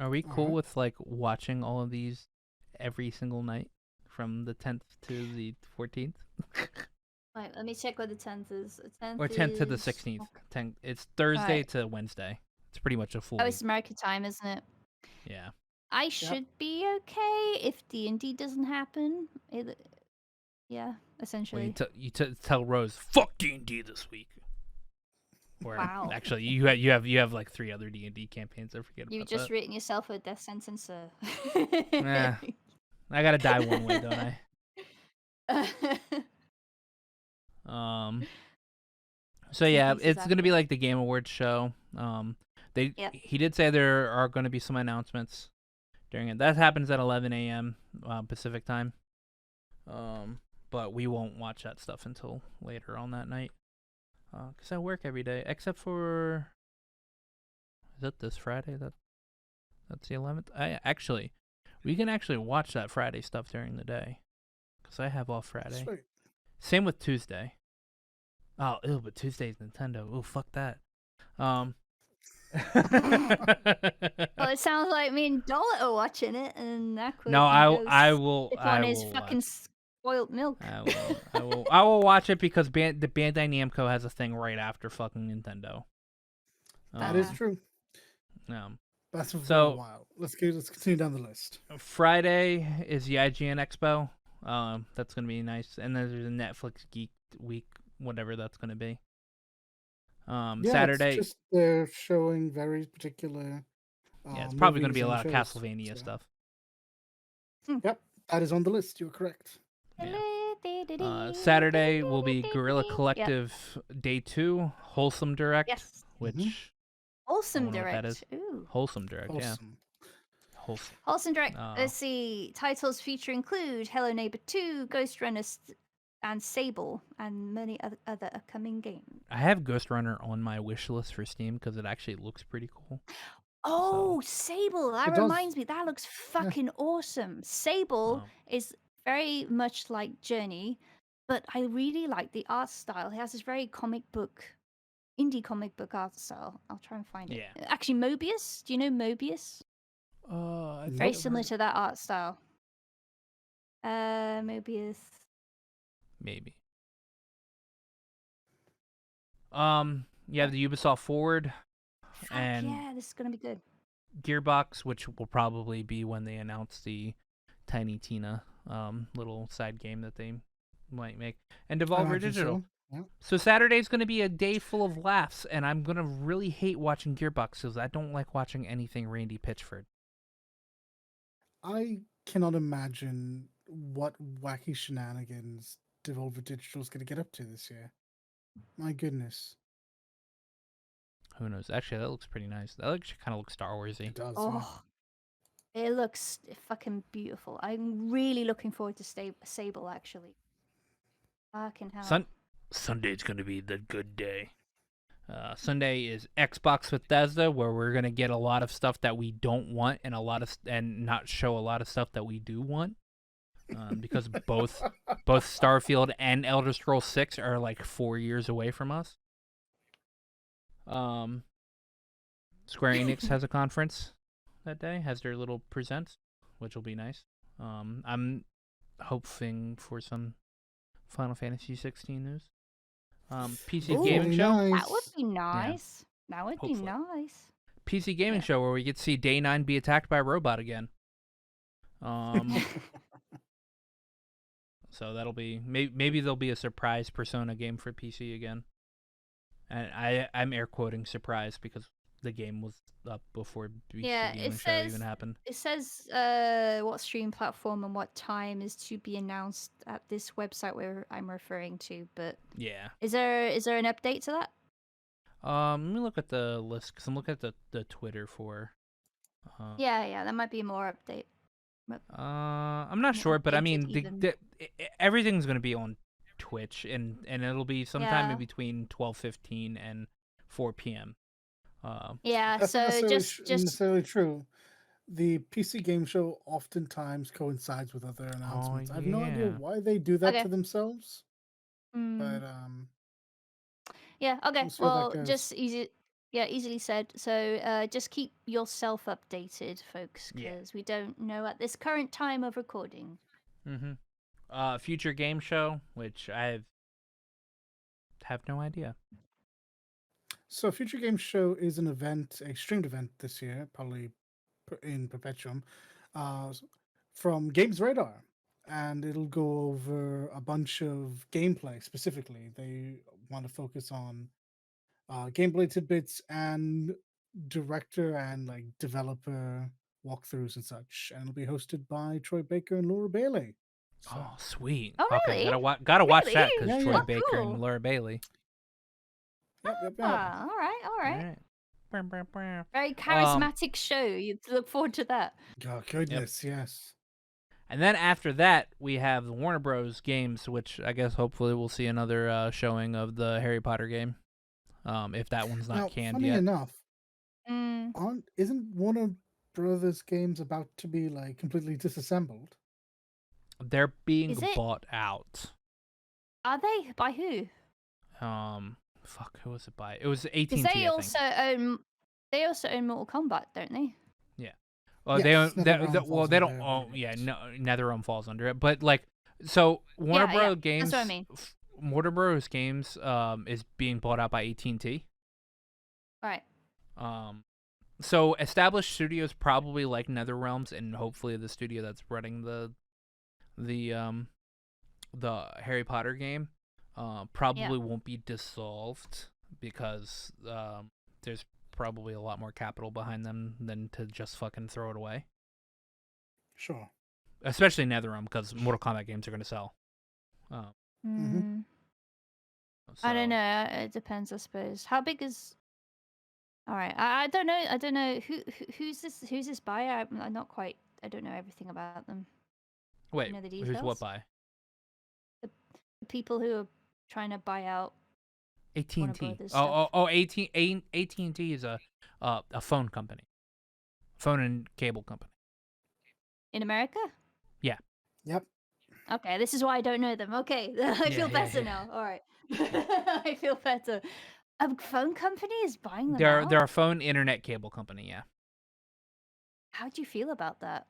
are we cool Alright. with like watching all of these every single night from the 10th to the 14th? Right, let me check what the 10th is. The 10th Or 10th to the is 16th. okay. It's Thursday Right. to Wednesday. It's pretty much a full Oh, week. it's American time, isn't it? Yeah. I Yep. should be okay if D&D doesn't happen. Yeah, Well, essentially. tell Rose, fuck D&D this week. Or Wow. actually, you have like 3 other D&D campaigns. I forget You've about just that. written yourself a death sentence, sir. I gotta die one way, don't I? So Some yeah, pieces it's gonna be after. like the Game Awards show. Yep. He did say there are gonna be some announcements during it. That happens at 11 a.m. Pacific time. But we won't watch that stuff until later on that night. 'Cause I work every day except for. Is it this Friday? That's the 11th. We can actually watch that Friday stuff during the day, 'cause I have off Friday. Sweet. Same with Tuesday. Oh, ew, but Tuesday's Nintendo. Oh, fuck that. Well, it sounds like me and Dollett are watching it, and Aqua No, can go I will sip I on his will fucking watch. spoiled milk. I will watch it because the Bandai Namco has a thing right after fucking Nintendo. That is Ah. true. Um, That's for a so while. Let's continue down the list. Friday is the IGN Expo. That's gonna be nice, and then there's a Netflix Geek Week, whatever that's gonna be. Yeah, Saturday. it's just they're showing very particular. Yeah, it's probably gonna movies be a and lot of shows, Castlevania so. stuff. Yep, that is on the list. You're correct. Yeah. Saturday will be Gorilla Collective Day 2 Wholesome Direct, Yes. which Wholesome wonder what that is. Direct. Ooh. Wholesome Direct, Awesome. yeah. Wholesome. Wholesome Direct. Let's see. Titles feature include Hello Neighbor 2, Ghost Runner, and Sable, and many other upcoming games. I have Ghost Runner on my wish list for Steam because it actually looks pretty cool. Oh, Sable! That It does. reminds me. That looks fucking awesome. Sable is very much like Journey, but I really like the art style. It has this very indie comic book art style. I'll try and find it. Yeah. Actually, Mobius. Do you know Mobius? Very similar to that art style. Mobius. Maybe. You have the Ubisoft Forward Fuck and yeah, this is gonna be good. Gearbox, which will probably be when they announce the Tiny Tina little side game that they might make, and Devolver Digital. So. Yeah. So Saturday's going to be a day full of laughs, and I'm going to really hate watching Gearbox because I don't like watching anything Randy Pitchford. I cannot imagine what wacky shenanigans Devolver Digital is going to get up to this year. My goodness. Who knows? Actually, that looks pretty nice. That actually kind of looks Star Warsy. It does. Oh, it looks fucking beautiful. I'm really looking forward to Sable, actually. Fucking hell. Sunday's going to be the good day. Sunday is Xbox Bethesda, where we're going to get a lot of stuff that we don't want and not show a lot of stuff that we do want. Because both Starfield and Elder Scrolls 6 are like 4 years away from us. Square Enix has a conference that day, has their little presents, which will be nice. I'm hoping for some Final Fantasy 16 news. PC Ooh, gaming really show. That would nice. be nice. That would be Hopefully. nice. PC gaming Yeah. show where we get to see Day 9 be attacked by a robot again. So that'll be maybe there'll be a surprise Persona game for PC again. And I'm air quoting surprise because the game was up before PC Yeah, gaming show even happened. it says what stream platform and what time is to be announced at this website where I'm referring to, but Yeah. is there an update to that? Let me look at the list because I'm looking at the Twitter for. Yeah, that might be more update. I'm not More sure, but I updated mean, even. everything's gonna be on Twitch, and it'll be sometime in Yeah. between 12:15 and 4 p.m. Yeah, That's not so necessarily just necessarily true. The PC game show oftentimes coincides with other Oh announcements. I have no idea yeah. why they do that okay. to themselves, Mm. but Yeah, okay. we'll see how that Well, goes. just easily said. So just keep yourself updated, folks, Yeah. because we don't know at this current time of recording. Future game show, which I have no idea. So, Future Game Show is an event, a streamed event this year, probably in Perpetuum, from Games Radar, and it'll go over a bunch of gameplay specifically. They want to focus on gameplay tidbits and director and like developer walkthroughs and such, and it'll be hosted by Troy Baker and Laura Bailey. So, Oh sweet. Oh, Okay, really? gotta watch Really? that because yeah, Troy yeah, Oh, Baker and cool. Laura Bailey. yep. Ah, all right. All right. Very Um. charismatic show. You look forward to that. Oh, Yep. goodness, yes. And then after that, we have the Warner Bros. Games, which I guess hopefully we'll see another showing of the Harry Potter game. If that one's not Now, canned funny yet. enough, Mm. isn't Warner Brothers games about to be like completely disassembled? They're being Is it? bought out. Are they? By who? Fuck, who was it by? It was AT&T, Because I think. they also own Mortal Kombat, don't they? Yeah. Well, they Yes, don't. NetherRealm Well, falls they under don't. there, I Oh, believe. yeah. No, NetherRealm falls under it. But like, so Warner Yeah, Bros. Games. that's what I mean. Warner Bros. Games is being bought out by AT&T. Right. So established studios probably like NetherRealms, and hopefully the studio that's running the Harry Potter game probably won't be dissolved because there's probably a lot more capital behind them than to just fucking throw it away. Sure. Especially NetherRealm because Mortal Kombat games are going to sell. Mhm. I don't So- know. It depends, I suppose. How big is? All right. I don't know. I don't know who's this. Who's this buyer? I'm not quite. I don't know everything about them. Wait, know the who's what details? by? The people who are trying to buy out Warner AT&T. Brothers stuff. AT&T is a phone company, phone and cable company. In America? Yeah. Yep. Okay, this is why I don't know them. Okay, I feel better now. All right. I feel better. A phone company is buying them out? They're a phone internet cable company. Yeah. How do you feel about that?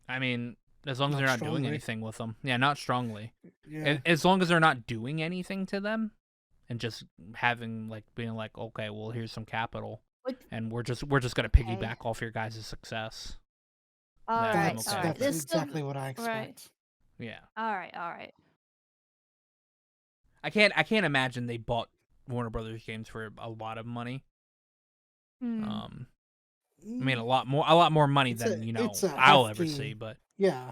I mean, as long as Not they're not doing strongly. anything with them. Yeah, not strongly. Yeah. As long as they're not doing anything to them, and just having like being like, okay, well, here's some capital, What? and we're just gonna Okay. piggyback off your guys' success. All That's- right, I'm That's okay all right. with that's that. exactly what I expect. Yeah. All right. I can't imagine they bought Warner Brothers games for a lot of money. Hmm. I mean a lot more money It's than it's a I'll ever hefty- see. But Yeah.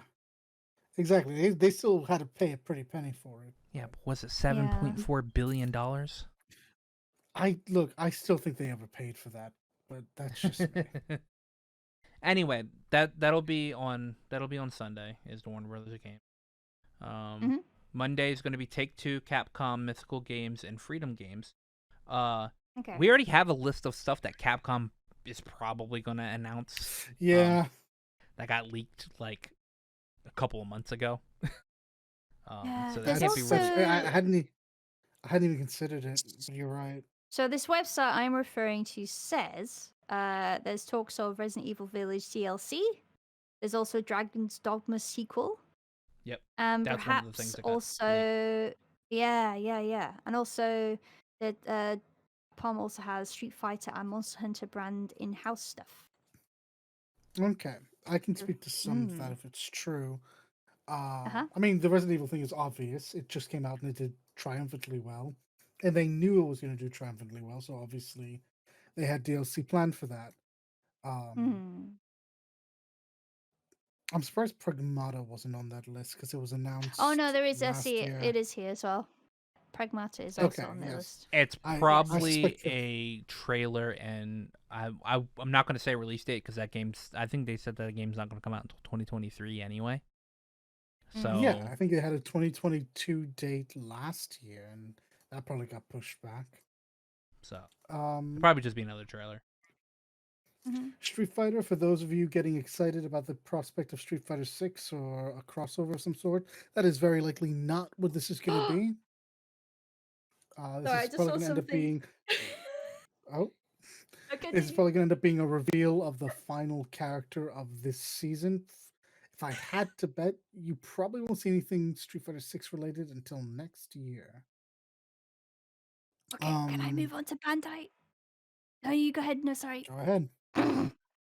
Exactly. They still had to pay a pretty penny for it. yeah, but was it $7.4 billion? I still think they overpaid for that, but that's just me. Anyway, that'll be on Sunday is the Warner Brothers game. Mhm. Monday is going to be Take-Two, Capcom, Mythical Games, and Freedom Games. Okay. We already have a list of stuff that Capcom is probably going to announce. Yeah. That got leaked like a couple of months ago. Yeah, So there's that can't be also- really. I hadn't even considered it, but you're right. So this website I'm referring to says there's talks of Resident Evil Village DLC. There's also Dragon's Dogma sequel. Yep. And That's one of the things perhaps that got leaked. also, yeah. And also, that Palm also has Street Fighter and Monster Hunter brand in-house stuff. Okay, I can speak to some of that Mm. if it's true. Uh-huh. I mean, the Resident Evil thing is obvious. It just came out and it did triumphantly well, and they knew it was going to do triumphantly well. So obviously, they had DLC planned for that. Mm. I'm surprised Pragmata wasn't on that list because it was announced. Oh no, there is. I last see year. it is here as well. Pragmata is Okay, also on the yes. list. It's I probably suspect that- a trailer, and I'm not going to say release date because that game's. I think they said that game's not going to come out until 2023 anyway. So Yeah, I think they had a 2022 date last year, and that probably got pushed back. so Um, it'll probably just be another trailer. Mhm. Street Fighter, for those of you getting excited about the prospect of Street Fighter 6 or a crossover of some sort, that is very likely not what this is going to be. This Sorry, I is just probably saw going to end up something. being. Oh, Okay, this is probably going to end up being a reveal of the final character of this season. If I had to bet, you probably won't see anything Street Fighter 6 related until next year. Okay, can I move on to Bandai? No, you go ahead. No, sorry. Go ahead. Nope,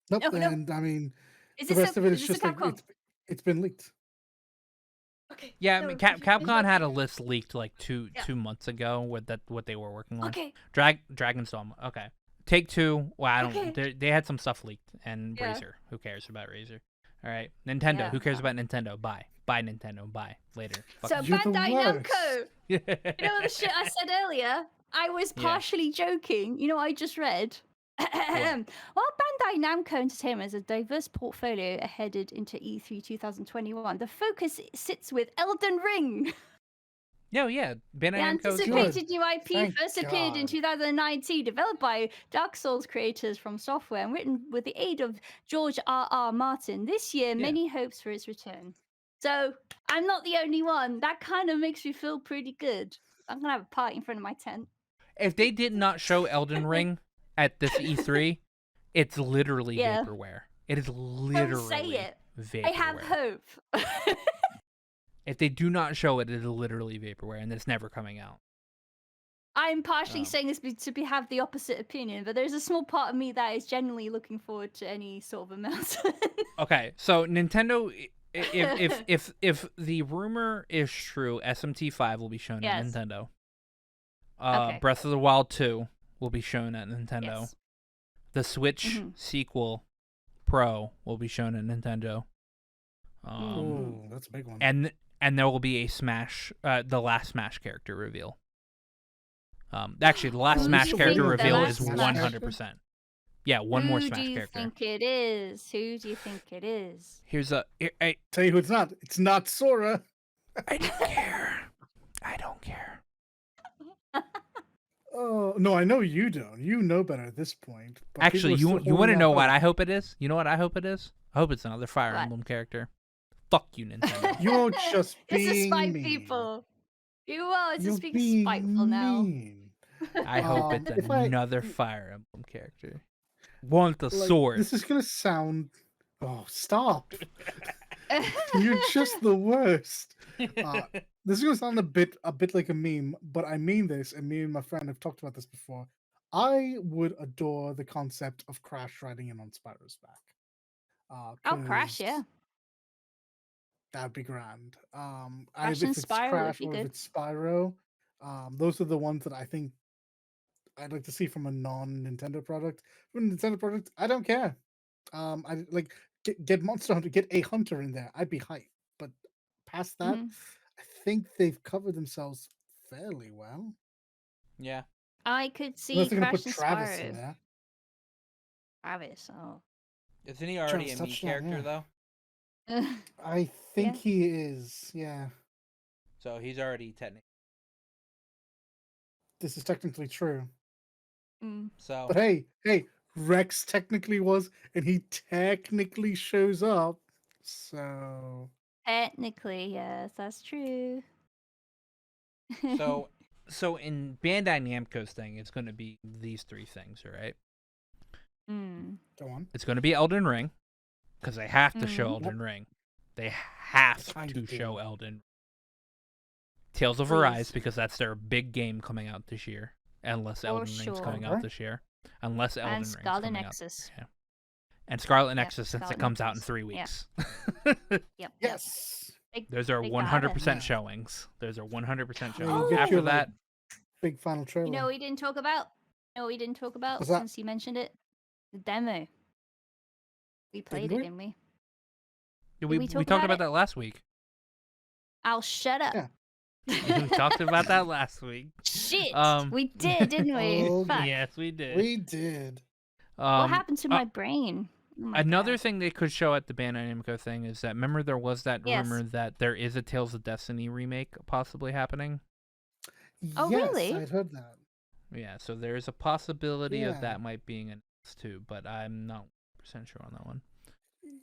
No. and I mean, Is the this rest of it is is this just a like Capcom? it's been leaked. Okay. Yeah, I no, mean, finish Capcom up. had a list leaked like two Yeah. 2 months ago with what they were working on. Okay. Dragon Storm. Okay. Take Two. Well, I don't. Okay. They had some stuff leaked, and Yeah. Razer. Who cares about Razer? All right. Nintendo. Yeah, Who cares about Nintendo? Buy Nintendo. Buy later. So Fuck You're the Bandai worst. Namco. you. You know the shit I said earlier? I was Yeah. partially joking. You know what I just read? While Bandai Namco Entertainment has a diverse portfolio headed into E3 2021, the focus sits with Elden Ring. No, yeah. The Bandai Namco's anticipated new IP Thank first appeared in God. 2019, developed by Dark Souls creators From Software and written with the aid of George R.R. Martin. This year, many hopes for its return. So, I'm not the only one. That kind of makes me feel pretty good. I'm going to have a party in front of my tent. If they did not show Elden Ring at this E3, it's literally Yeah. vaporware. It is Don't literally say it. vaporware. I have hope. If they do not show it, it is literally vaporware, and it's never coming out. I'm partially Oh. saying this to have the opposite opinion, but there's a small part of me that is genuinely looking forward to any sort of announcement. Okay, so Nintendo, if the rumor is true, SMT5 will be shown at Yes. Nintendo. Okay. Breath of the Wild 2 will be shown at Nintendo. Yes. The Switch Mhm. sequel Pro will be shown at Nintendo. Oh, that's a big one. And there will be a Smash, the last Smash character reveal. Actually, the last Who do Smash you character think the reveal last is Smash 100%. Yeah, one more Smash Who do you character. think it is? Who do you think it is? Here's a. Tell you who it's not. It's not Sora. I don't care. I don't care. Oh no, I know you don't. You know better at this point. But Actually, people are you still want to holding know out what hope. I hope it is? You know what I hope it is? I hope it's another Fire What? Emblem character. Fuck you, Nintendo. You're just It's to being spite mean. people. You are You're just being being spiteful now. mean. I hope it's if I- another Fire Emblem character. Want the Like, sword. This is gonna sound. Oh, stop! You're just the worst. This is gonna sound a bit like a meme, but I mean this, and me and my friend have talked about this before. I would adore the concept of Crash riding in on Spyro's back. Oh, Crash, 'cause yeah. that'd be grand. Crash If and it's Spyro would Crash be or if good. it's Spyro, those are the ones that I think I'd like to see from a non-Nintendo product. From a Nintendo product, I don't care. I like get Monster Hunter, get a hunter in there. I'd be hyped. But past that, Mhm. I think they've covered themselves fairly well. Yeah. I could see Unless they're gonna Crash put and Travis in Spyro. there. Travis, oh. Isn't he already Travis a Mii Touchdown, character, yeah. though? I think Yeah. he is. Yeah, So he's already technically. this is technically true. Mm. So. But hey, Rex technically was, and he technically shows up. So Technically, yes, that's true. So in Bandai Namco's thing, it's going to be these three things, all right? Mm. go on. It's going to be Elden Ring, because they have to show Mhm. Elden Ring. They have Kind to of show do. Elden. Tales of Please. Arise, because that's their big game coming out this year, unless For Elden Ring's sure. coming out Okay. this year, unless Elden And Ring's Scarlet coming out. Nexus. Yeah. And Scarlet Yep, Nexus, since Scarlet it comes out in Nexus. 3 Yeah. weeks. Yep. Yes. Those are They 100% gotta. showings. Those are 100% Then showings. you get After your that, big final trailer. You know what we didn't talk about? What's that? Since you mentioned it? The demo. We played Didn't it, we? didn't we? we we talk talked about about it? that last week. I'll shut up. Yeah. We talked about that last week. Shit. Um, We did, didn't we? Oh, Fuck. Yes, we did. We did. What happened to my brain? Oh my Another God. thing they could show at the Bandai Namco thing is that, remember there was that Yes. rumor that there is a Tales of Destiny remake possibly happening? Oh, Yes, really? I'd heard that. Yeah, so there's a possibility of Yeah. that might being announced too, but I'm not % sure on that one.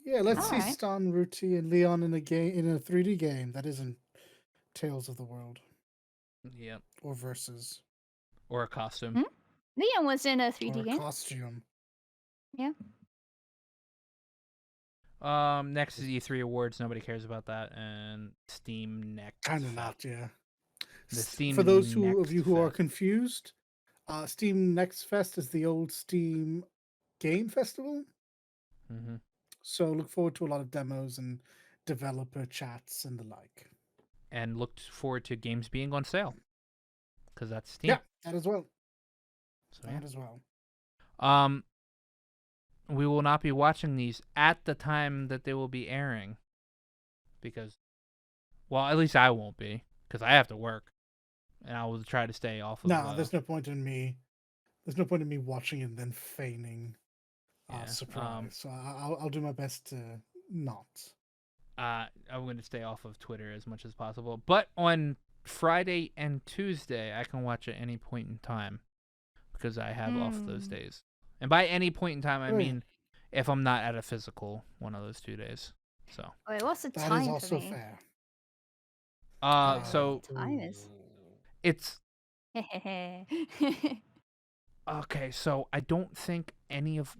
Yeah, let's see Alright. Stan, Ruti, and Leon in a 3D game that isn't Tales of the World Yep. or Versus Or a costume. Hmm? Leon was in a or 3D a game. costume. Yeah. Next is E3 Awards. Nobody cares about that. And Steam Next. Kind of not, yeah. The Steam For those of Next you who are Fest. confused, Steam Next Fest is the old Steam Game Festival. Mm-hmm. So look forward to a lot of demos and developer chats and the like. And looked forward to games being on sale. Because that's Steam. Yeah, that as well. So, yeah. That as well. We will not be watching these at the time that they will be airing. Because, well, at least I won't be. Because I have to work. And I will try to stay off of No, there's no point in me. There's no point in me watching and then feigning Yeah, surprise. So I'll do my best to not. I'm going to stay off of Twitter as much as possible. But on Friday and Tuesday, I can watch at any point in time. Because I have off those days. And by any point in time, I mean if I'm not at a physical one of those 2 days. So. Wait, what's the That time is for also me? fair. So Time is. it's Hehehe. okay. So I don't think any of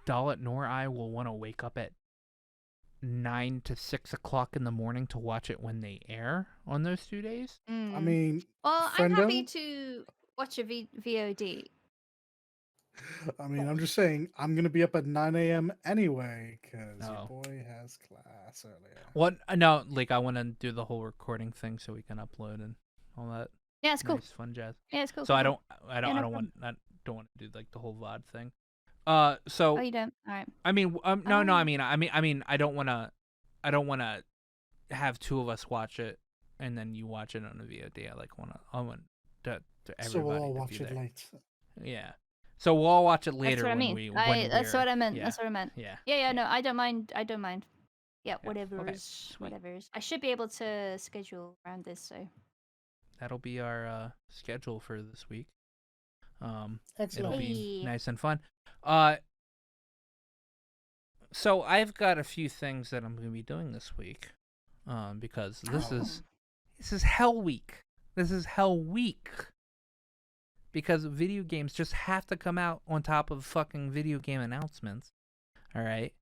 Dalit nor I will want to wake up at 9 to 6 o'clock in the morning to watch it when they air on those 2 days. I mean, Well, I'm happy friendo? to watch a VOD. I'm just saying, I'm gonna be up at 9 a.m. anyway because your Oh. boy has class earlier. What? No, like I want to do the whole recording thing so we can upload and all that. Yeah, it's cool. Nice, fun jazz. Yeah, it's cool. So cool, I cool. don't no want to do like the whole VOD thing. Oh, So you don't? All right. I mean, no, Oh. I mean, I don't want to have two of us watch it and then you watch it on a VOD. I want to everybody So we'll all to watch be it there. late. Yeah. So we'll all watch it later That's what I when mean. we're- That's what I meant. Yeah. That's what I meant. Yeah. Yeah, no, I don't mind. Yeah, Yeah, whatever's, okay, sweet. whatever's. I should be able to schedule around this, so. That'll be our schedule for this week. It'll Excellent. be Hey. nice and fun. So I've got a few things that I'm going to be doing this week, because this is Hell Week. This is Hell Week. Because video games just have to come out on top of fucking video game announcements. All right.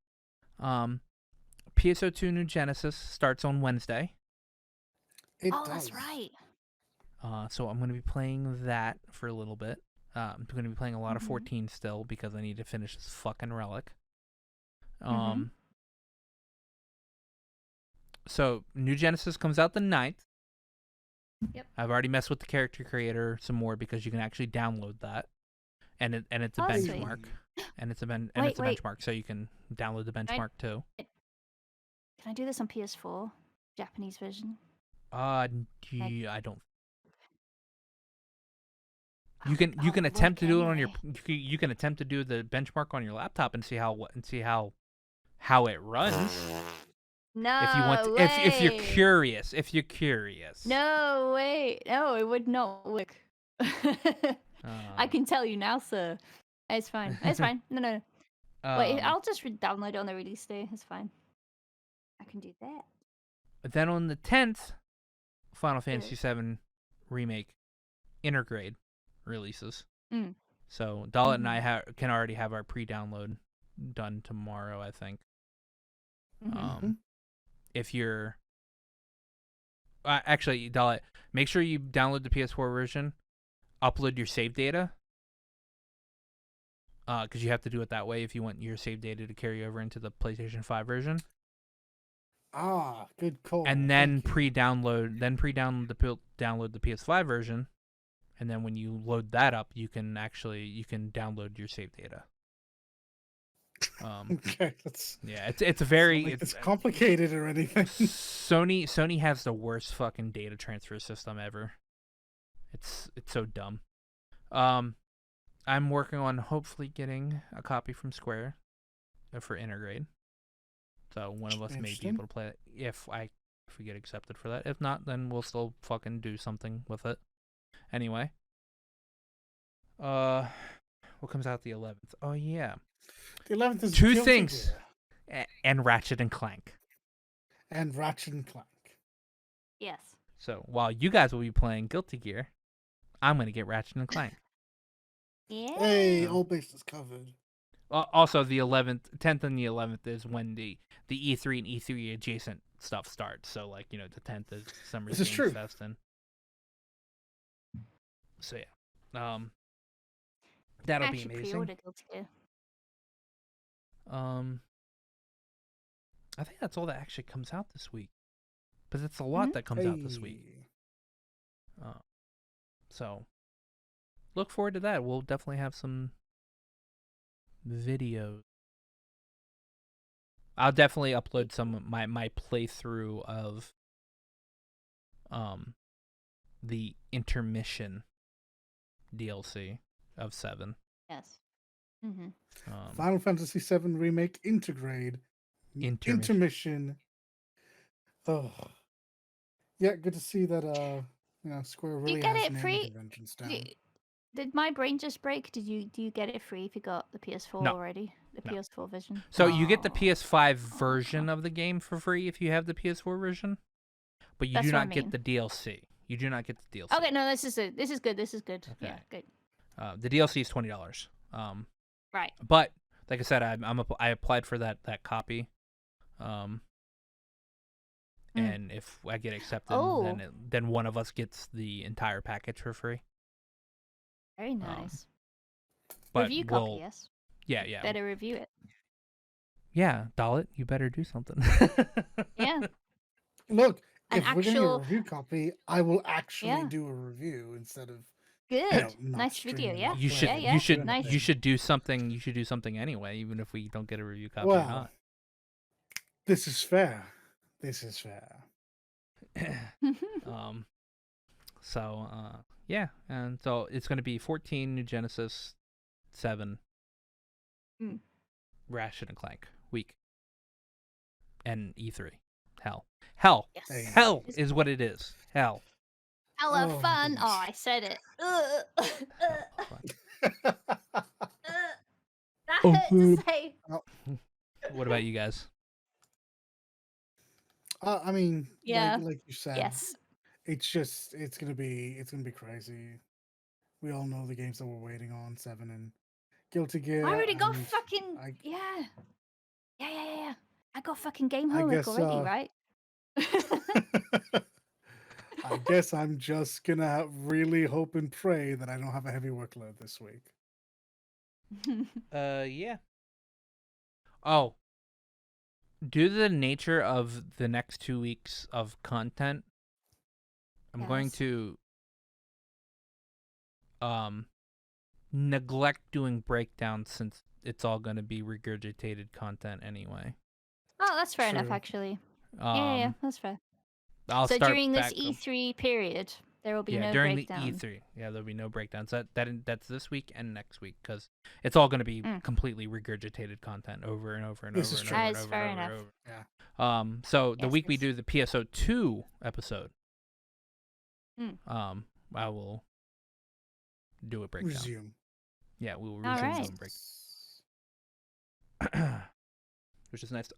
PSO2 New Genesis starts on Wednesday. It Oh, does. that's right. So I'm going to be playing that for a little bit. I'm going to be playing a lot of Mhm. 14 still because I need to finish this fucking relic. Mhm. So New Genesis comes out the 9th. Yep. I've already messed with the character creator some more because you can actually download that, and it's a Oh, sweet. benchmark, and it's a Wait. benchmark, so you can download the benchmark too. Can I do this on PS4? Japanese version? I don't. You can attempt to do it on your. You can attempt to do the benchmark on your laptop and see how it runs. No If you want, way. if you're curious, No way. No, it would not work. I can tell you now, sir. It's fine. It's fine. No. Wait, I'll just download it on the release day. It's fine. I can do that. Then on the 10th, Final Fantasy VII Remake Intergrade releases. So Dalit and I can already have our pre-download done tomorrow, I think. If you're actually, Dalit, make sure you download the PS4 version, upload your save data, because you have to do it that way if you want your save data to carry over into the PlayStation 5 version. Ah, good call. And then Thank you. pre-download download the PS5 version, and then when you load that up, you can download your save data. Okay, that's Yeah, it's very not like it's complicated or anything. Sony has the worst fucking data transfer system ever. It's so dumb. I'm working on hopefully getting a copy from Square for Intergrade. So one of us may be Interesting. able to play it if we get accepted for that. If not, then we'll still fucking do something with it. Anyway. What comes out the 11th? Oh yeah. The 11th is Two Guilty things. Gear And Ratchet and Clank. and Ratchet and Clank. Yes. So while you guys will be playing Guilty Gear, I'm gonna get Ratchet and Clank. Yeah. Hey, Oh. all bases covered. Also, the 10th and the 11th is when the E3 and E3 adjacent stuff starts. So, like, the 10th is Summer This is Games true. Fest. So, yeah. That'll be Actually amazing. pre-order Guilty Gear. I think that's all that actually comes out this week. But it's a lot that comes out this week. So, look forward to that. We'll definitely have some videos. I'll definitely upload some of my playthrough of the intermission DLC of 7. Yes. Mm-hmm. Final Fantasy VII Remake Intergrade. Intermission. Oh. Yeah, good to see that Square really get has it naming free? conventions down. Did my brain just break? Do you get it free if you got the PS4 No. already? The No. PS4 version. So you get the Oh. PS5 version of the game for free if you have the PS4 version, but you That's do what I not get mean. the DLC. You do not get the DLC. Okay, no, this is good. This is good. Okay. Yeah, good. The DLC is $20. Right. But like I said, I applied for that copy. And if I get accepted, then one of us gets the entire package for free. Very nice. But Review copy, yes. Yeah. Better review it. Yeah, Dalit, you better do something. Yeah. Look, An if we're getting a actual- review copy, I will actually Yeah. do a review instead of Good. not Nice video, streaming, yeah. not You should playing, yeah, you should doing nice. you anything. should do something. You should do something anyway, even if we don't get a review copy or Well, not. this is fair. This is fair. Yeah, and so it's going to be 14 New Genesis, 7 Ratchet and Clank week, and E3. Hell, Yes. Hey. hell is what it is. Hell. Hella Oh, my fun. goodness. Oh, I said it. That Oh, hurt to say. What about you guys? I mean, Yeah. like you said, Yes. it's gonna be crazy. We all know the games that we're waiting on, 7 and Guilty Gear. I already got and fucking I- yeah. I got fucking game I homework guess, already, right? I guess I'm just gonna really hope and pray that I don't have a heavy workload this week. Yeah. Oh. Due to the nature of the next 2 weeks of content, I'm going Yes. to neglect doing breakdowns since it's all going to be regurgitated content anyway. Oh, that's fair enough, True. actually. Yeah, that's fair. I'll So start during this back- E3 period, there will be no during breakdown. the E3. Yeah, there'll be no breakdowns. That's this week and next week because it's all going to be completely regurgitated content over and over and This over is and true. over That and is over fair and over enough. and over. So the Yes, week we yes. do the PSO2 episode, I will do a breakdown. Resume. Yeah, we will All resume right. doing break. Which is nice.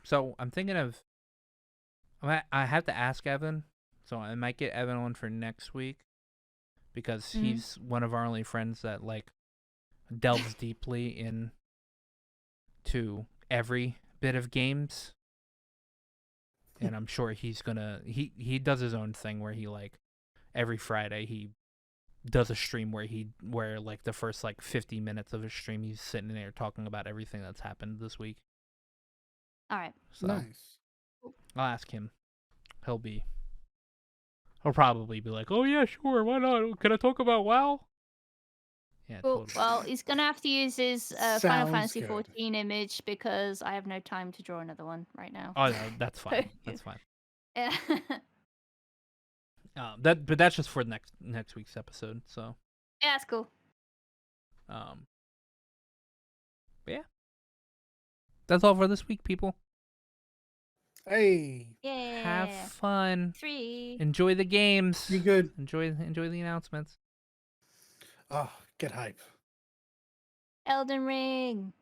So I'm thinking of. I have to ask Evan, so I might get Evan on for next week, because he's one of our only friends that like delves deeply into every bit of games and I'm sure he's gonna he does his own thing where he like every Friday he does a stream where like the first like 50 minutes of a stream he's sitting there talking about everything that's happened this week. All right. So Nice. I'll ask him. He'll probably be like, "Oh yeah, sure, why not? Can I talk about WoW?" Yeah, Cool. totally. Well, he's gonna have to use his Final Sounds Fantasy good. 14 image because I have no time to draw another one right now. Oh no, that's fine. That's fine. Yeah. But that's just for next week's episode. So Yeah, that's cool. but yeah, that's all for this week, people. Hey, Yeah. Have fun. 3. Enjoy the games. be good. Enjoy the announcements. Oh, get hype. Elden Ring.